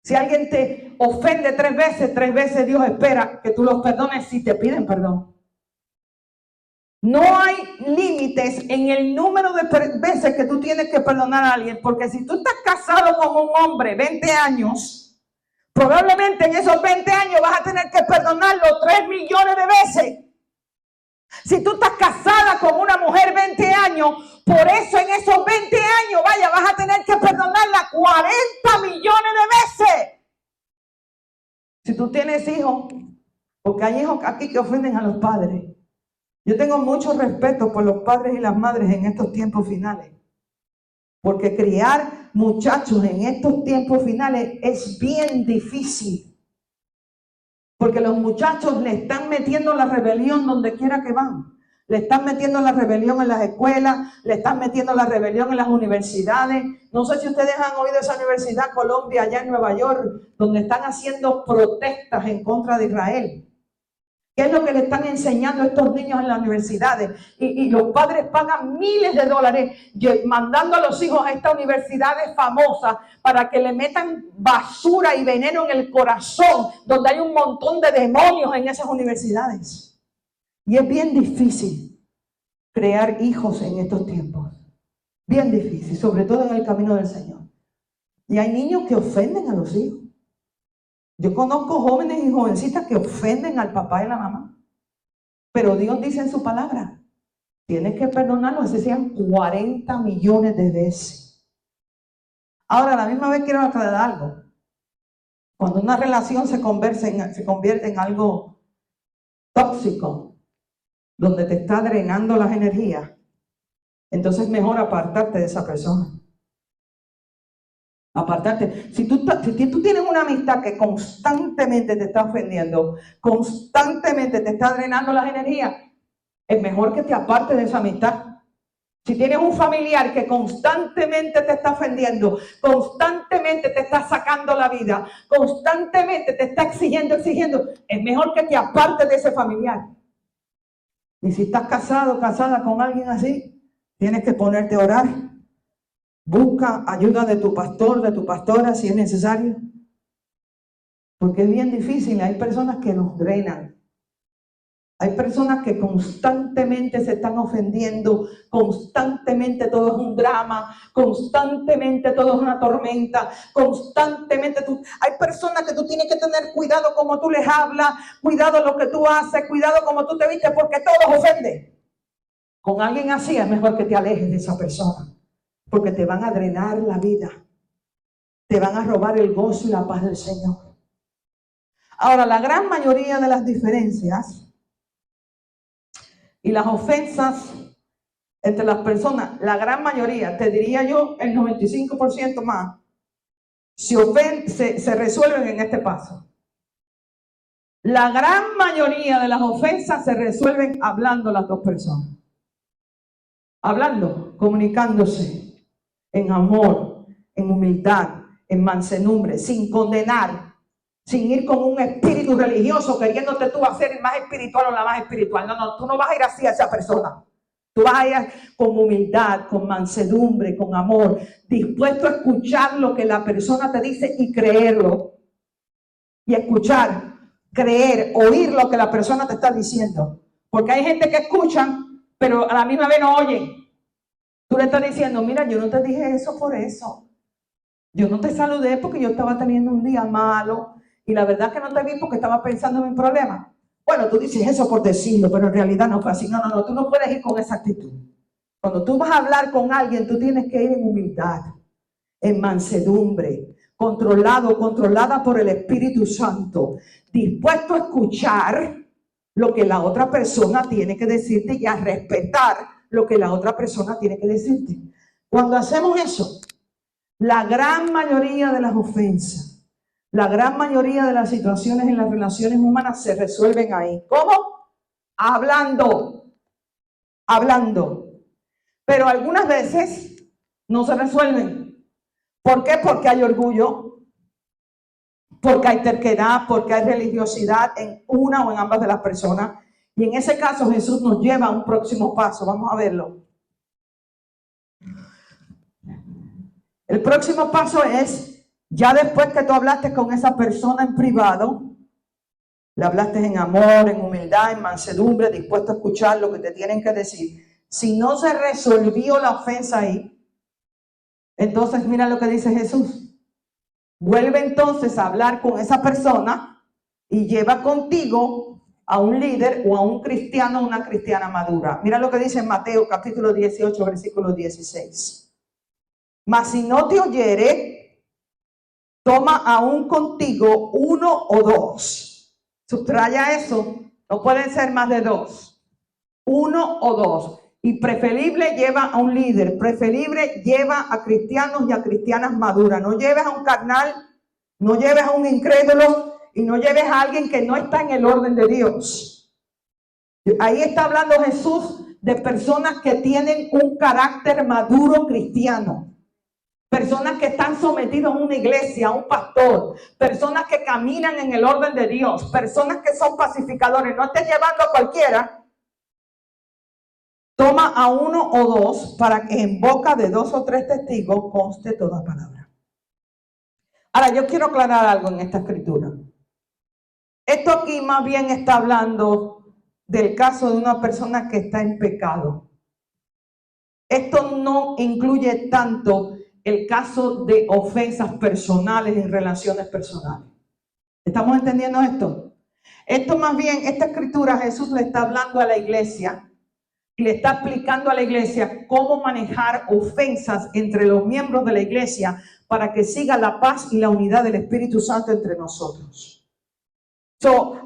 Si alguien te ofende 3 veces Dios espera que tú los perdones si te piden perdón. No hay límites en el número de veces que tú tienes que perdonar a alguien, porque si tú estás casado con un hombre 20 años, probablemente en esos 20 años vas a tener que perdonarlo 3 millones de veces. Si tú estás casada con una mujer 20 años, por eso en esos 20 años, vas a tener que perdonarla 40 millones de veces. Si tú tienes hijos, porque hay hijos aquí que ofenden a los padres. Yo tengo mucho respeto por los padres y las madres en estos tiempos finales. Porque criar muchachos en estos tiempos finales es bien difícil. Porque los muchachos le están metiendo la rebelión donde quiera que van. Le están metiendo la rebelión en las escuelas, le están metiendo la rebelión en las universidades. No sé si ustedes han oído esa Universidad Columbia allá en Nueva York, donde están haciendo protestas en contra de Israel. ¿Qué es lo que le están enseñando a estos niños en las universidades? Y los padres pagan miles de dólares mandando a los hijos a estas universidades famosas para que le metan basura y veneno en el corazón, donde hay un montón de demonios en esas universidades. Y es bien difícil crear hijos en estos tiempos. Bien difícil, sobre todo en el camino del Señor. Y hay niños que ofenden a los hijos. Yo conozco jóvenes y jovencitas que ofenden al papá y a la mamá. Pero Dios dice en su palabra, tienes que perdonarlo, así sean 40 millones de veces. Ahora, a la misma vez quiero aclarar algo. Cuando una relación se convierte en algo tóxico, donde te está drenando las energías, entonces es mejor apartarte de esa persona. Apartarte. Si tú tienes una amistad que constantemente te está ofendiendo, constantemente te está drenando las energías, es mejor que te apartes de esa amistad. Si tienes un familiar que constantemente te está ofendiendo, constantemente te está sacando la vida, constantemente te está exigiendo, es mejor que te apartes de ese familiar. Y si estás casado, casada con alguien así, tienes que ponerte a orar. Busca ayuda de tu pastor, de tu pastora, si es necesario. Porque es bien difícil, hay personas que nos drenan. Hay personas que constantemente se están ofendiendo, constantemente todo es un drama, constantemente todo es una tormenta, constantemente hay personas que tú tienes que tener cuidado como tú les hablas, cuidado lo que tú haces, cuidado como tú te vistes, porque todo ofende. Con alguien así es mejor que te alejes de esa persona, porque te van a drenar la vida, te van a robar el gozo y la paz del Señor. Ahora, la gran mayoría de las diferencias y las ofensas entre las personas, la gran mayoría, te diría yo el 95% más, se resuelven en este paso. La gran mayoría de las ofensas se resuelven hablando las dos personas. Hablando, comunicándose en amor, en humildad, en mansedumbre, sin condenar, sin ir con un espíritu religioso queriéndote tú hacer el más espiritual o la más espiritual. No, tú no vas a ir así a esa persona. Tú vas a ir con humildad, con mansedumbre, con amor, dispuesto a escuchar lo que la persona te dice y creerlo. Y escuchar, creer, oír lo que la persona te está diciendo. Porque hay gente que escucha, pero a la misma vez no oye. Tú le estás diciendo, mira, yo no te dije eso por eso. Yo no te saludé porque yo estaba teniendo un día malo. Y la verdad que no te vi porque estaba pensando en mi problema. Bueno, tú dices eso por decirlo, pero en realidad no fue así. No, tú no puedes ir con esa actitud. Cuando tú vas a hablar con alguien, tú tienes que ir en humildad, en mansedumbre, controlada por el Espíritu Santo, dispuesto a escuchar lo que la otra persona tiene que decirte y a respetar lo que la otra persona tiene que decirte. Cuando hacemos eso, la gran mayoría de las ofensas, la gran mayoría de las situaciones en las relaciones humanas se resuelven ahí. ¿Cómo? Hablando. Pero algunas veces no se resuelven. ¿Por qué? Porque hay orgullo, porque hay terquedad, porque hay religiosidad en una o en ambas de las personas. Y en ese caso Jesús nos lleva a un próximo paso. Vamos a verlo. El próximo paso es, ya después que tú hablaste con esa persona en privado, le hablaste en amor, en humildad, en mansedumbre, dispuesto a escuchar lo que te tienen que decir. Si no se resolvió la ofensa ahí, entonces mira lo que dice Jesús. Vuelve entonces a hablar con esa persona y lleva contigo a un líder o a un cristiano o una cristiana madura. Mira lo que dice en Mateo capítulo 18, versículo 16. Mas si no te oyere, toma aún contigo uno o dos. Subraya eso. No pueden ser más de dos. Uno o dos. Y preferible lleva a un líder. Preferible lleva a cristianos y a cristianas maduras. No lleves a un carnal, no lleves a un incrédulo y no lleves a alguien que no está en el orden de Dios. Ahí está hablando Jesús de personas que tienen un carácter maduro cristiano. Personas que están sometidas a una iglesia, a un pastor, personas que caminan en el orden de Dios, personas que son pacificadores. No estés llevando a cualquiera. Toma a uno o dos para que en boca de dos o tres testigos conste toda palabra. Ahora, yo quiero aclarar algo en esta escritura. Esto aquí más bien está hablando del caso de una persona que está en pecado. Esto no incluye tanto el caso de ofensas personales en relaciones personales. ¿Estamos entendiendo esto? Esto más bien, esta escritura Jesús le está hablando a la iglesia y le está explicando a la iglesia cómo manejar ofensas entre los miembros de la iglesia para que siga la paz y la unidad del Espíritu Santo entre nosotros.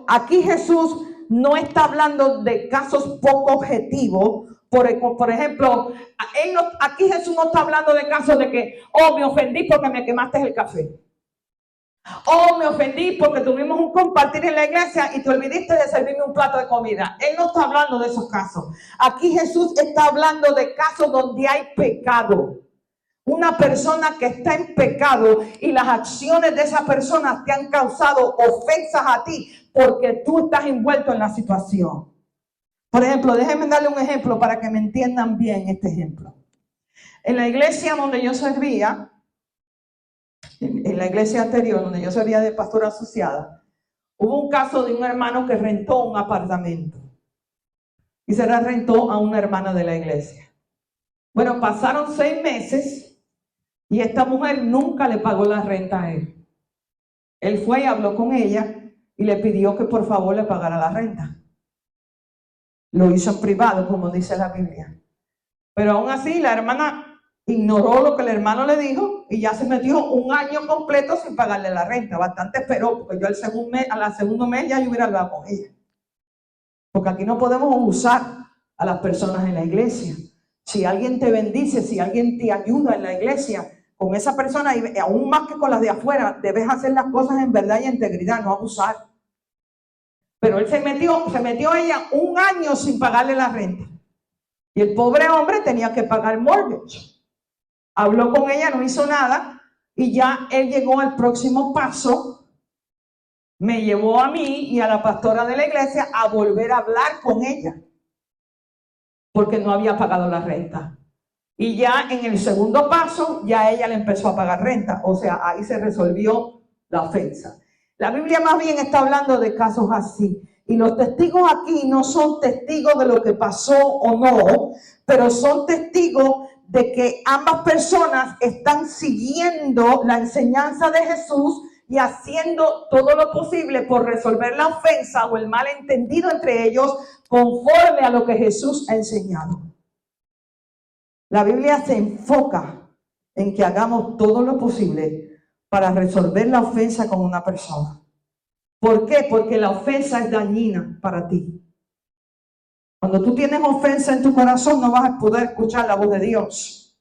Aquí Jesús no está hablando de casos poco objetivos. Por ejemplo, aquí Jesús no está hablando de casos de que, me ofendí porque me quemaste el café. Me ofendí porque tuvimos un compartir en la iglesia y te olvidaste de servirme un plato de comida. Él no está hablando de esos casos. Aquí Jesús está hablando de casos donde hay pecado. Una persona que está en pecado y las acciones de esa persona te han causado ofensas a ti porque tú estás envuelto en la situación. Por ejemplo, déjenme darle un ejemplo para que me entiendan bien este ejemplo. En la iglesia donde yo servía, en la iglesia anterior donde yo servía de pastora asociada, hubo un caso de un hermano que rentó un apartamento. y se la rentó a una hermana de la iglesia. Bueno, pasaron 6 meses y esta mujer nunca le pagó la renta a él. Él fue y habló con ella y le pidió que por favor le pagara la renta. Lo hizo en privado, como dice la Biblia. Pero aún así la hermana ignoró lo que el hermano le dijo y ya se metió 1 año completo sin pagarle la renta. Bastante esperó, porque yo al segundo mes ya yo hubiera hablado con ella. Porque aquí no podemos usar a las personas en la iglesia. Si alguien te bendice, si alguien te ayuda en la iglesia, con esa persona, y aún más que con las de afuera, debes hacer las cosas en verdad y integridad, no abusar. Pero él se metió ella 1 año sin pagarle la renta. Y el pobre hombre tenía que pagar mortgage. Habló con ella, no hizo nada, y ya él llegó al próximo paso. Me llevó a mí y a la pastora de la iglesia a volver a hablar con ella, porque no había pagado la renta. Y ya en el segundo paso, ya ella le empezó a pagar renta. O sea, ahí se resolvió la ofensa. La Biblia más bien está hablando de casos así. Y los testigos aquí no son testigos de lo que pasó o no, pero son testigos de que ambas personas están siguiendo la enseñanza de Jesús y haciendo todo lo posible por resolver la ofensa o el malentendido entre ellos conforme a lo que Jesús ha enseñado. La Biblia se enfoca en que hagamos todo lo posible para resolver la ofensa con una persona. ¿Por qué? Porque la ofensa es dañina para ti. Cuando tú tienes ofensa en tu corazón, no vas a poder escuchar la voz de Dios.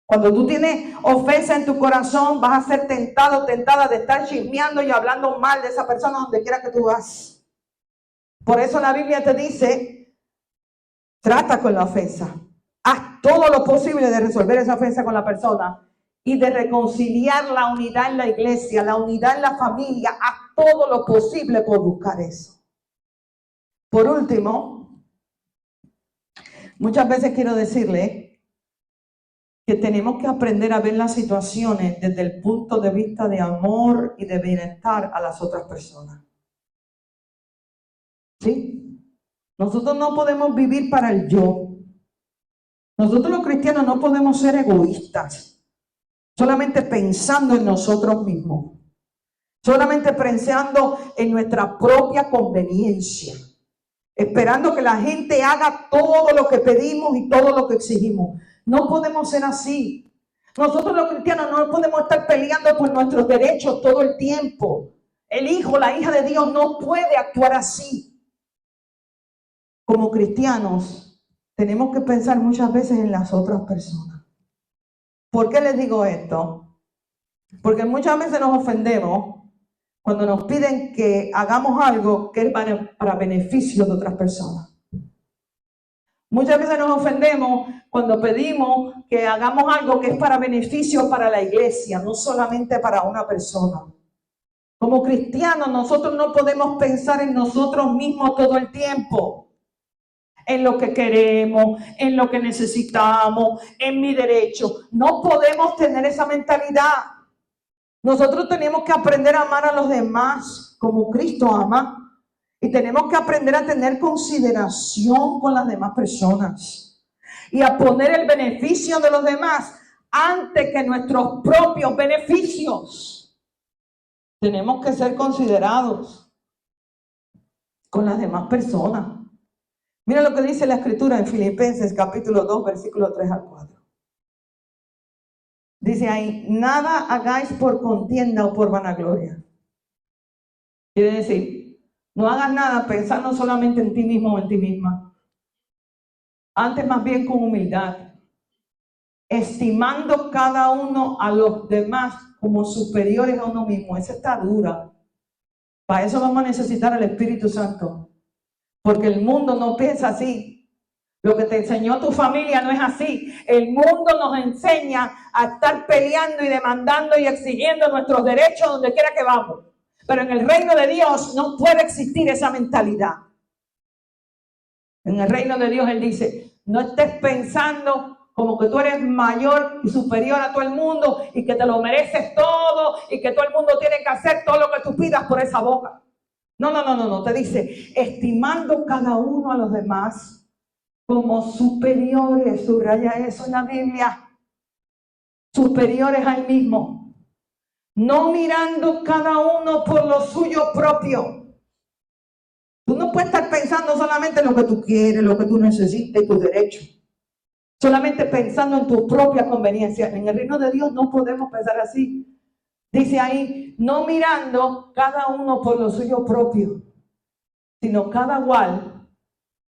Cuando tú tienes ofensa en tu corazón, vas a ser tentado, tentada de estar chismeando y hablando mal de esa persona donde quiera que tú vas. Por eso la Biblia te dice, trata con la ofensa. Haz todo lo posible de resolver esa ofensa con la persona y de reconciliar la unidad en la iglesia, la unidad en la familia. Haz todo lo posible por buscar eso. Por último, muchas veces quiero decirle que tenemos que aprender a ver las situaciones desde el punto de vista de amor y de bienestar a las otras personas. ¿Sí? Nosotros no podemos vivir para el yo. Nosotros los cristianos no podemos ser egoístas, solamente pensando en nosotros mismos, solamente pensando en nuestra propia conveniencia, esperando que la gente haga todo lo que pedimos y todo lo que exigimos. No podemos ser así. Nosotros los cristianos no podemos estar peleando por nuestros derechos todo el tiempo. El hijo, la hija de Dios no puede actuar así. Como cristianos, tenemos que pensar muchas veces en las otras personas. ¿Por qué les digo esto? Porque muchas veces nos ofendemos cuando nos piden que hagamos algo que es para beneficio de otras personas. Muchas veces nos ofendemos cuando pedimos que hagamos algo que es para beneficio para la iglesia, no solamente para una persona. Como cristianos, nosotros no podemos pensar en nosotros mismos todo el tiempo. En lo que queremos, en lo que necesitamos, en mi derecho. No podemos tener esa mentalidad. Nosotros tenemos que aprender a amar a los demás como Cristo ama. Y tenemos que aprender a tener consideración con las demás personas. Y a poner el beneficio de los demás antes que nuestros propios beneficios. Tenemos que ser considerados con las demás personas. Mira lo que dice la Escritura en Filipenses capítulo 2, versículos 3 al 4. Dice ahí, nada hagáis por contienda o por vanagloria. Quiere decir, no hagas nada pensando solamente en ti mismo o en ti misma. Antes más bien con humildad, estimando cada uno a los demás como superiores a uno mismo. Esa está dura. Para eso vamos a necesitar al Espíritu Santo. Porque el mundo no piensa así. Lo que te enseñó tu familia no es así. El mundo nos enseña a estar peleando y demandando y exigiendo nuestros derechos donde quiera que vamos. Pero en el reino de Dios no puede existir esa mentalidad. En el reino de Dios Él dice, no estés pensando como que tú eres mayor y superior a todo el mundo y que te lo mereces todo y que todo el mundo tiene que hacer todo lo que tú pidas por esa boca. No. Te dice, estimando cada uno a los demás como superiores. Subraya eso en la Biblia. Superiores al mismo. No mirando cada uno por lo suyo propio. Tú no puedes estar pensando solamente en lo que tú quieres, lo que tú necesitas y tus derechos. Solamente pensando en tu propia conveniencia. En el reino de Dios no podemos pensar así. Dice ahí, no mirando cada uno por lo suyo propio, sino cada cual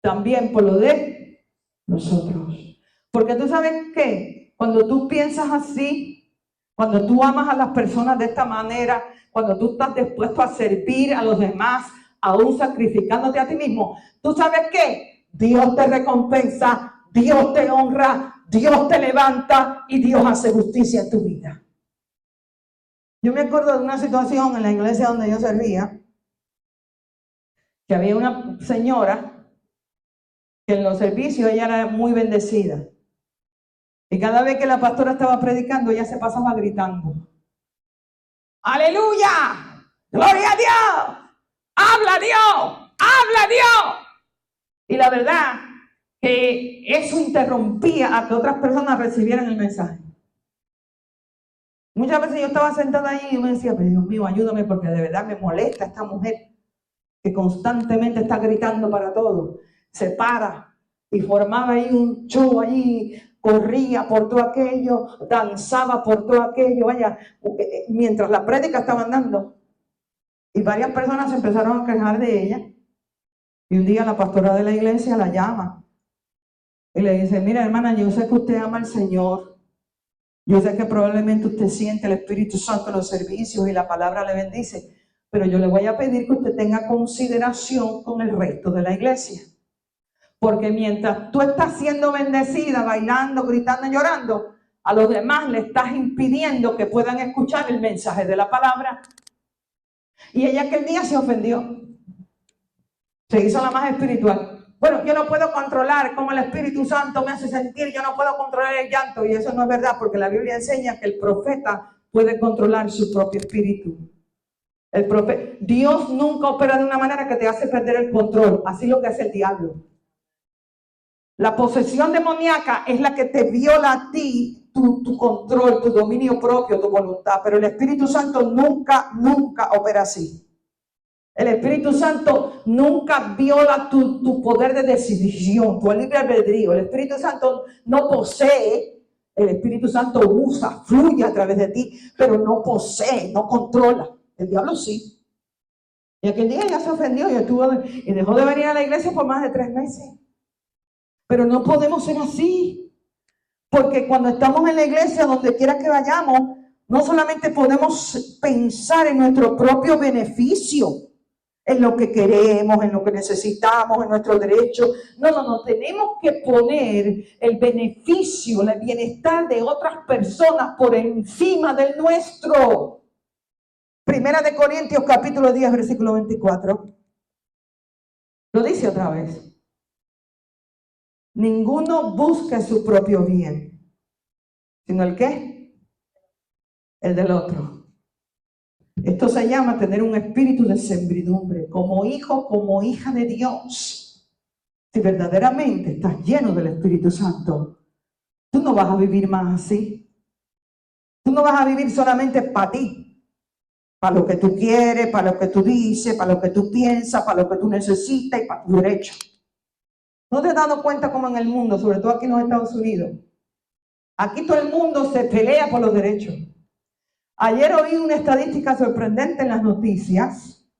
también por lo de nosotros. Porque tú sabes que cuando tú piensas así, cuando tú amas a las personas de esta manera, cuando tú estás dispuesto a servir a los demás, aún sacrificándote a ti mismo, tú sabes que Dios te recompensa, Dios te honra, Dios te levanta y Dios hace justicia en tu vida. Yo me acuerdo de una situación en la iglesia donde yo servía, que había una señora que en los servicios ella era muy bendecida. Y cada vez que la pastora estaba predicando, ella se pasaba gritando. ¡Aleluya! ¡Gloria a Dios! ¡Habla Dios! ¡Habla Dios! Y la verdad que eso interrumpía a que otras personas recibieran el mensaje. Muchas veces yo estaba sentada ahí y me decía, pero Dios mío, ayúdame porque de verdad me molesta esta mujer que constantemente está gritando para todo. Se para y formaba ahí un show allí, corría por todo aquello, danzaba por todo aquello, vaya, mientras la prédica estaba andando. Y varias personas se empezaron a quejar de ella. Y un día la pastora de la iglesia la llama y le dice, mira hermana, yo sé que usted ama al Señor. Yo sé que probablemente usted siente el Espíritu Santo en los servicios y la palabra le bendice, pero yo le voy a pedir que usted tenga consideración con el resto de la iglesia. Porque mientras tú estás siendo bendecida, bailando, gritando y llorando, a los demás le estás impidiendo que puedan escuchar el mensaje de la palabra. Y ella aquel día se ofendió. Se hizo la más espiritual. Bueno, yo no puedo controlar cómo el Espíritu Santo me hace sentir, yo no puedo controlar el llanto, y eso no es verdad, porque la Biblia enseña que el profeta puede controlar su propio espíritu. Dios nunca opera de una manera que te hace perder el control, así es lo que hace el diablo. La posesión demoníaca es la que te viola a ti, tu control, tu dominio propio, tu voluntad, pero el Espíritu Santo nunca opera así. El Espíritu Santo nunca viola tu poder de decisión, tu libre albedrío. El Espíritu Santo no posee, el Espíritu Santo usa, fluye a través de ti, pero no posee, no controla. El diablo sí. Y aquel día ella se ofendió y dejó de venir a la iglesia por más de 3 meses. Pero no podemos ser así, porque cuando estamos en la iglesia, donde quiera que vayamos, no solamente podemos pensar en nuestro propio beneficio, en lo que queremos, en lo que necesitamos, en nuestros derechos. No, tenemos que poner el beneficio, el bienestar de otras personas por encima del nuestro. Primera de Corintios capítulo 10, versículo 24. Lo dice otra vez. Ninguno busca su propio bien, sino el ¿qué? El del otro. Esto se llama tener un espíritu de servidumbre, como hijo, como hija de Dios. Si verdaderamente estás lleno del Espíritu Santo, tú no vas a vivir más así. Tú no vas a vivir solamente para ti, para lo que tú quieres, para lo que tú dices, para lo que tú piensas, para lo que tú necesitas y para tu derecho. ¿No te has dado cuenta cómo en el mundo, sobre todo aquí en los Estados Unidos, aquí todo el mundo se pelea por los derechos? Ayer oí una estadística sorprendente en las noticias,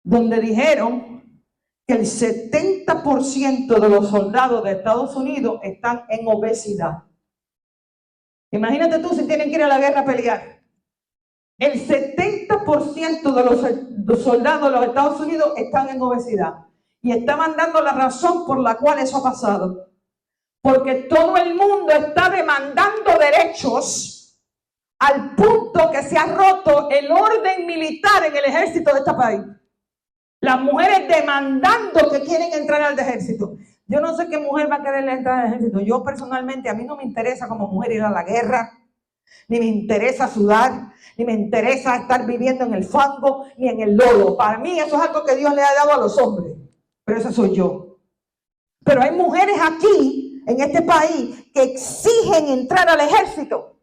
donde dijeron que el 70% de los soldados de Estados Unidos están en obesidad. Imagínate tú si tienen que ir a la guerra a pelear. El 70% de los soldados de los Estados Unidos están en obesidad. Y estaban dando la razón por la cual eso ha pasado. Porque todo el mundo está demandando derechos al punto que se ha roto el orden militar en el ejército de este país. Las mujeres demandando que quieren entrar al ejército. Yo no sé qué mujer va a querer entrar al ejército. Yo personalmente, a mí no me interesa como mujer ir a la guerra. ni me interesa sudar, ni me interesa estar viviendo en el fango, ni en el lodo. Para mí eso es algo que Dios le ha dado a los hombres, pero esa soy yo. Pero hay mujeres aquí, en este país, que exigen entrar al ejército.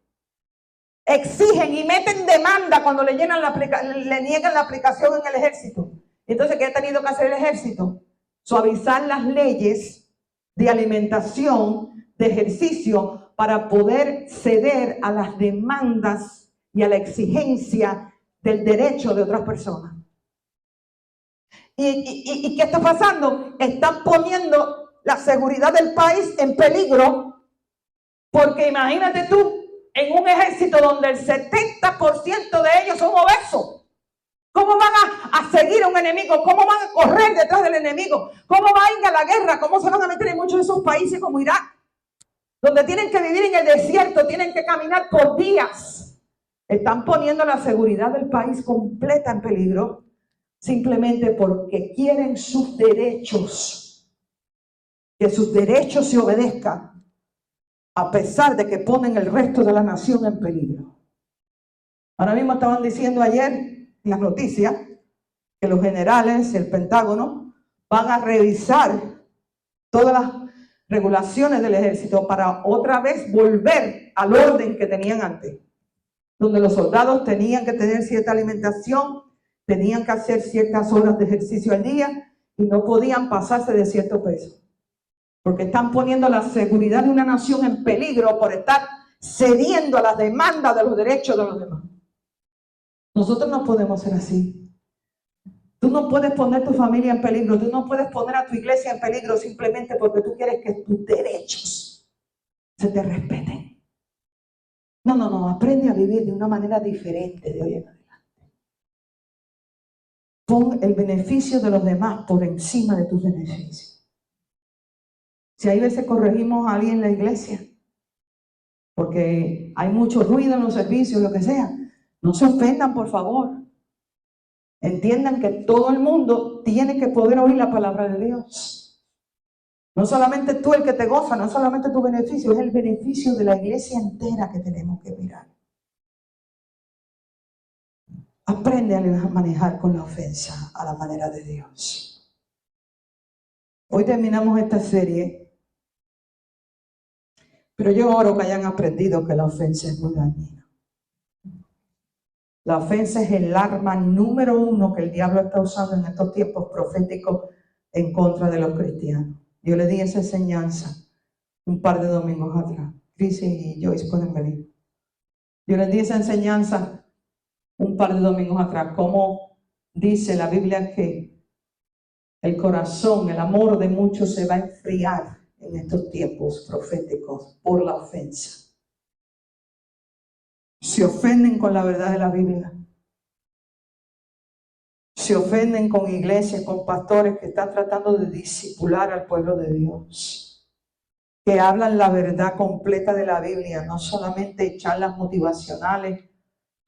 Exigen y meten demanda cuando le niegan la aplicación en el ejército. Entonces, ¿qué ha tenido que hacer el ejército? Suavizar las leyes de alimentación, de ejercicio, para poder ceder a las demandas y a la exigencia del derecho de otras personas. ¿Y qué está pasando? Están poniendo la seguridad del país en peligro, porque imagínate tú, en un ejército donde el 70% de ellos son obesos. ¿Cómo van a seguir a un enemigo? ¿Cómo van a correr detrás del enemigo? ¿Cómo van a ir a la guerra? ¿Cómo se van a meter en muchos de esos países como Irak? Donde tienen que vivir en el desierto, tienen que caminar por días. Están poniendo la seguridad del país completa en peligro, simplemente porque quieren sus derechos. Que sus derechos se obedezcan, a pesar de que ponen el resto de la nación en peligro. Ahora mismo estaban diciendo ayer en las noticias que los generales, el Pentágono, van a revisar todas las regulaciones del ejército para otra vez volver al orden que tenían antes, donde los soldados tenían que tener cierta alimentación, tenían que hacer ciertas horas de ejercicio al día y no podían pasarse de cierto peso. Porque están poniendo la seguridad de una nación en peligro por estar cediendo a las demandas de los derechos de los demás. Nosotros no podemos ser así. Tú no puedes poner tu familia en peligro, tú no puedes poner a tu iglesia en peligro simplemente porque tú quieres que tus derechos se te respeten. No, aprende a vivir de una manera diferente de hoy en adelante. Pon el beneficio de los demás por encima de tus beneficios. Si hay veces corregimos a alguien en la iglesia, porque hay mucho ruido en los servicios, lo que sea, no se ofendan, por favor. Entiendan que todo el mundo tiene que poder oír la palabra de Dios. No solamente tú el que te goza, no solamente tu beneficio, es el beneficio de la iglesia entera que tenemos que mirar. Aprende a manejar con la ofensa a la manera de Dios. Hoy terminamos esta serie. Pero yo oro que hayan aprendido que la ofensa es muy dañina. La ofensa es el arma número 1 que el diablo está usando en estos tiempos proféticos en contra de los cristianos. Yo le di esa enseñanza un par de domingos atrás. Cris y Joyce pueden venir. Yo les di esa enseñanza un par de domingos atrás. Cómo dice la Biblia que el corazón, el amor de muchos se va a enfriar en estos tiempos proféticos por la ofensa. Se ofenden con la verdad de la Biblia. Se ofenden con iglesias, con pastores que están tratando de discipular al pueblo de Dios. Que hablan la verdad completa de la Biblia, no solamente charlas motivacionales,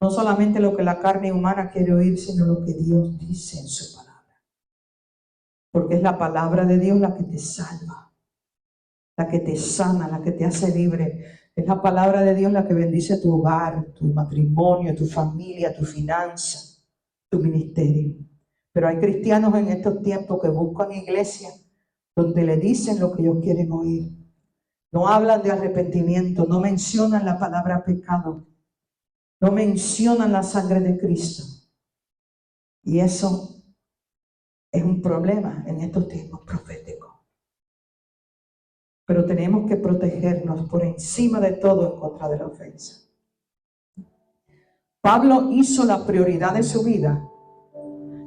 no solamente lo que la carne humana quiere oír, sino lo que Dios dice en su palabra. Porque es la palabra de Dios la que te salva, la que te sana, la que te hace libre. Es la palabra de Dios la que bendice tu hogar, tu matrimonio, tu familia, tu finanza, tu ministerio. Pero hay cristianos en estos tiempos que buscan iglesias donde le dicen lo que ellos quieren oír. No hablan de arrepentimiento, no mencionan la palabra pecado, no mencionan la sangre de Cristo. Y eso es un problema en estos tiempos proféticos. Pero tenemos que protegernos por encima de todo en contra de la ofensa. Pablo hizo la prioridad de su vida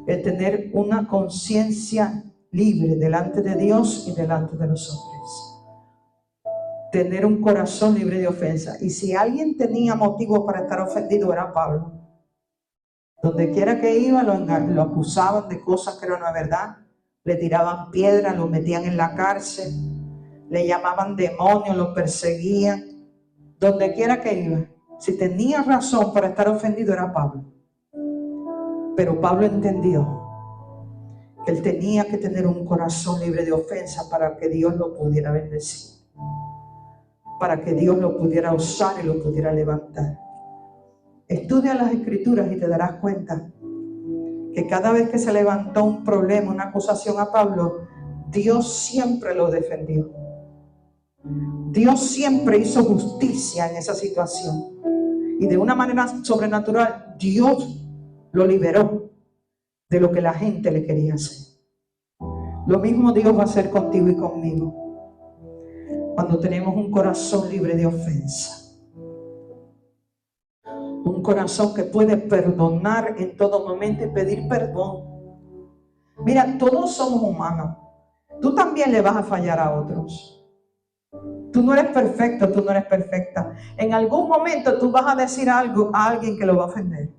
el tener una conciencia libre delante de Dios y delante de los hombres. Tener un corazón libre de ofensa. Y si alguien tenía motivo para estar ofendido era Pablo. Donde quiera que iba lo acusaban de cosas que no eran verdad. Le tiraban piedras, lo metían en la cárcel. Le llamaban demonio, lo perseguían. Donde quiera que iba. Si tenía razón para estar ofendido era Pablo. Pero Pablo entendió que él tenía que tener un corazón libre de ofensa para que Dios lo pudiera bendecir. para que Dios lo pudiera usar y lo pudiera levantar. Estudia las Escrituras y te darás cuenta que cada vez que se levantó un problema, una acusación a Pablo, Dios siempre lo defendió. Dios siempre hizo justicia en esa situación. Y de una manera sobrenatural, Dios lo liberó de lo que la gente le quería hacer. Lo mismo Dios va a hacer contigo y conmigo cuando tenemos un corazón libre de ofensa. Un corazón que puede perdonar en todo momento y pedir perdón. Mira, todos somos humanos. Tú también le vas a fallar a otros. Tú no eres perfecto, tú no eres perfecta. En algún momento tú vas a decir algo a alguien que lo va a ofender.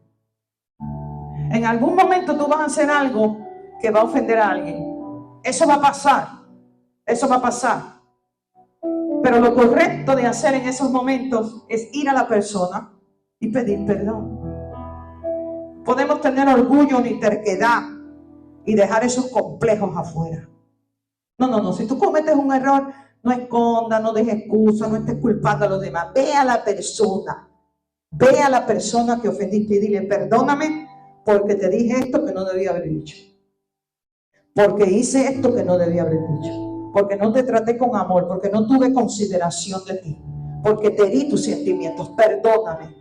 En algún momento tú vas a hacer algo que va a ofender a alguien. Eso va a pasar. Eso va a pasar. Pero lo correcto de hacer en esos momentos es ir a la persona y pedir perdón. Podemos tener orgullo ni terquedad y dejar esos complejos afuera. No. Si tú cometes un error, no escondas, no dejes excusa, no estés culpando a los demás. Ve a la persona. Ve a la persona que ofendiste y dile: perdóname porque te dije esto que no debía haber dicho. Porque hice esto que no debía haber dicho. Porque no te traté con amor. Porque no tuve consideración de ti. Porque te herí tus sentimientos. Perdóname.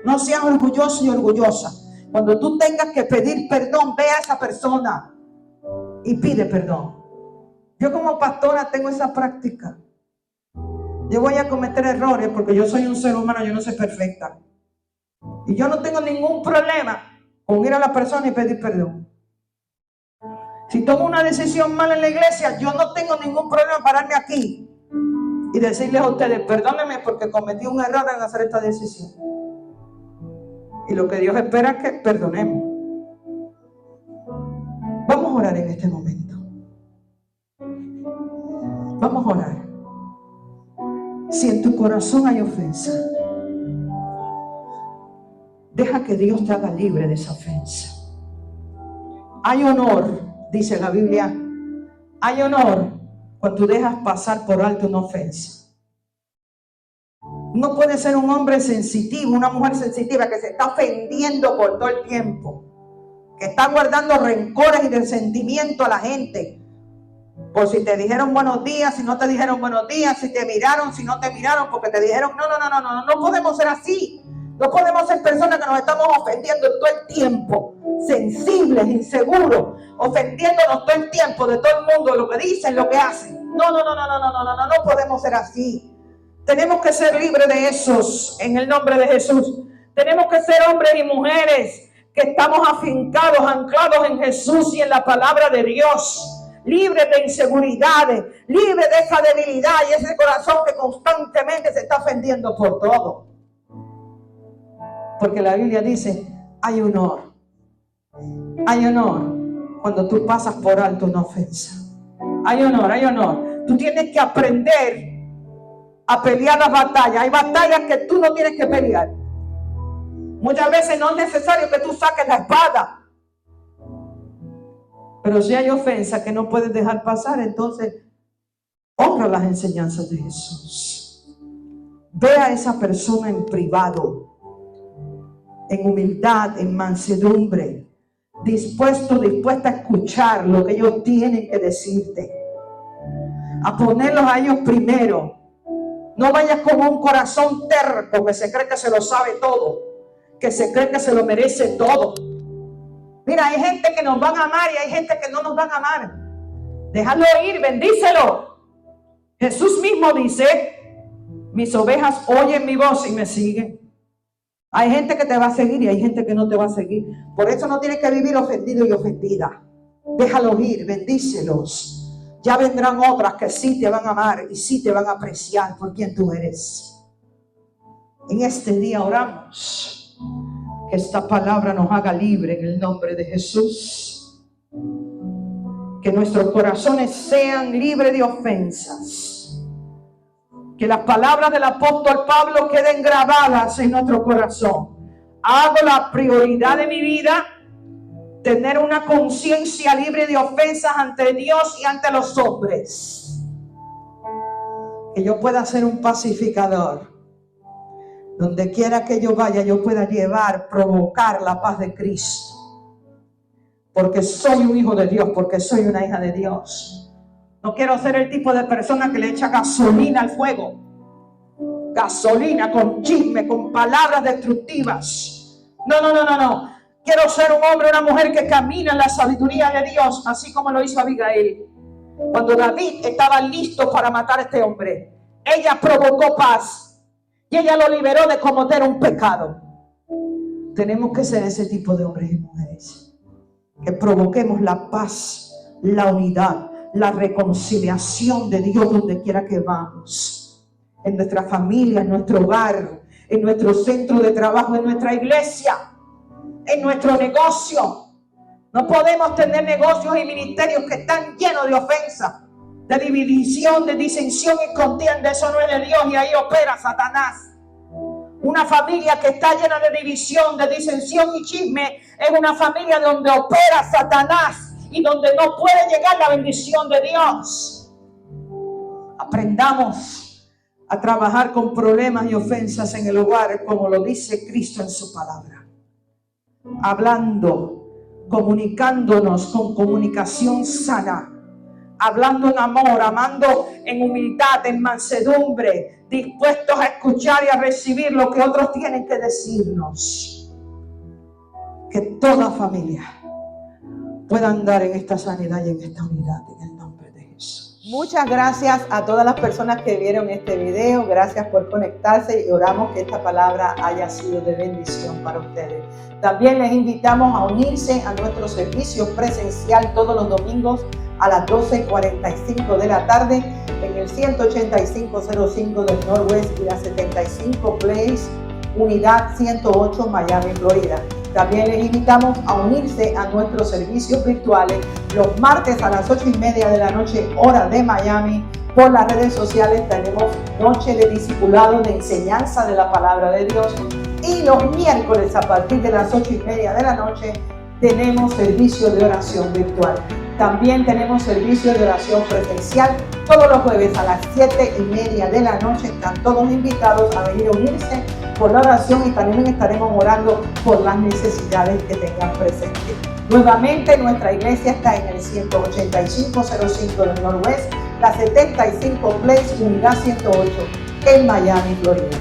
No seas orgulloso y orgullosa. Cuando tú tengas que pedir perdón, ve a esa persona y pide perdón. Yo como pastora tengo esa práctica. Yo voy a cometer errores porque yo soy un ser humano, yo no soy perfecta. Y yo no tengo ningún problema con ir a la persona y pedir perdón. Si tomo una decisión mala en la iglesia, yo no tengo ningún problema en pararme aquí y decirles a ustedes: perdónenme porque cometí un error en hacer esta decisión. Y lo que Dios espera es que perdonemos. Vamos a orar en este momento. Vamos a orar. Si en tu corazón hay ofensa, deja que Dios te haga libre de esa ofensa. Hay honor, dice la Biblia, hay honor cuando tú dejas pasar por alto una ofensa. No puede ser un hombre sensitivo, una mujer sensitiva que se está ofendiendo por todo el tiempo, que está guardando rencores y resentimiento a la gente. Por si te dijeron buenos días, si no te dijeron buenos días, si te miraron, si no te miraron, porque te dijeron no podemos ser así. No podemos ser personas que nos estamos ofendiendo todo el tiempo, sensibles, inseguros, ofendiéndonos todo el tiempo de todo el mundo, lo que dicen, lo que hacen. No podemos ser así. Tenemos que ser libres de esos en el nombre de Jesús. Tenemos que ser hombres y mujeres que estamos afincados, anclados en Jesús y en la palabra de Dios. Libre de inseguridades, libre de esa debilidad y ese corazón que constantemente se está ofendiendo por todo. Porque la Biblia dice: hay honor cuando tú pasas por alto una ofensa. Hay honor. Tú tienes que aprender a pelear las batallas. Hay batallas que tú no tienes que pelear. Muchas veces no es necesario que tú saques la espada. Pero si hay ofensa que no puedes dejar pasar, entonces honra las enseñanzas de Jesús. Ve a esa persona en privado, en humildad, en mansedumbre, dispuesta a escuchar lo que ellos tienen que decirte, a ponerlos a ellos primero. No vayas con un corazón terco que se cree que se lo sabe todo, que se cree que se lo merece todo. Mira, hay gente que nos van a amar y hay gente que no nos van a amar. Déjalo ir, bendícelo. Jesús mismo dice: mis ovejas oyen mi voz y me siguen. Hay gente que te va a seguir y hay gente que no te va a seguir. Por eso no tienes que vivir ofendido y ofendida. Déjalos ir, bendícelos. Ya vendrán otras que sí te van a amar y sí te van a apreciar por quien tú eres. En este día oramos que esta palabra nos haga libre en el nombre de Jesús. Que nuestros corazones sean libres de ofensas. Que las palabras del apóstol Pablo queden grabadas en nuestro corazón. Hago la prioridad de mi vida tener una conciencia libre de ofensas ante Dios y ante los hombres. Que yo pueda ser un pacificador. Donde quiera que yo vaya, yo pueda provocar la paz de Cristo. Porque soy un hijo de Dios, porque soy una hija de Dios. No quiero ser el tipo de persona que le echa gasolina al fuego. Gasolina con chisme, con palabras destructivas. No. Quiero ser un hombre, una mujer que camina en la sabiduría de Dios, así como lo hizo Abigail. Cuando David estaba listo para matar a este hombre, ella provocó paz y ella lo liberó de cometer un pecado. Tenemos que ser ese tipo de hombres y mujeres que provoquemos la paz, la unidad, la reconciliación de Dios donde quiera que vamos, en nuestra familia, en nuestro hogar, en nuestro centro de trabajo, en nuestra iglesia, en nuestro negocio. No podemos tener negocios y ministerios que están llenos de ofensa, de división, de disensión y contienda. Eso no es de Dios y ahí opera Satanás. Una familia que está llena de división, de disensión y chisme es una familia donde opera Satanás y donde no puede llegar la bendición de Dios. Aprendamos a trabajar con problemas y ofensas en el hogar, como lo dice Cristo en su palabra. Hablando, comunicándonos con comunicación sana, hablando en amor, amando en humildad, en mansedumbre, dispuestos a escuchar y a recibir lo que otros tienen que decirnos. Que toda familia pueda andar en esta sanidad y en esta unidad, en el nombre de Jesús. Muchas gracias a todas las personas que vieron este video. Gracias por conectarse y oramos que esta palabra haya sido de bendición para ustedes. También les invitamos a unirse a nuestro servicio presencial todos los domingos a las 12:45 de la tarde en el 18505 del Northwest y la 75 Place, Unidad 108, Miami, Florida. También les invitamos a unirse a nuestros servicios virtuales los martes a las 8:30 de la noche, hora de Miami. Por las redes sociales tenemos noche de discipulado, de enseñanza de la palabra de Dios. Y los miércoles a partir de las 8:30 de la noche tenemos servicio de oración virtual. También tenemos servicio de oración presencial todos los jueves a las 7:30 de la noche. Están todos invitados a venir a unirse por la oración y también estaremos orando por las necesidades que tengan presentes. Nuevamente, nuestra iglesia está en el 18505 del Northwest, la 75 Place, Unidad 108, en Miami, Florida.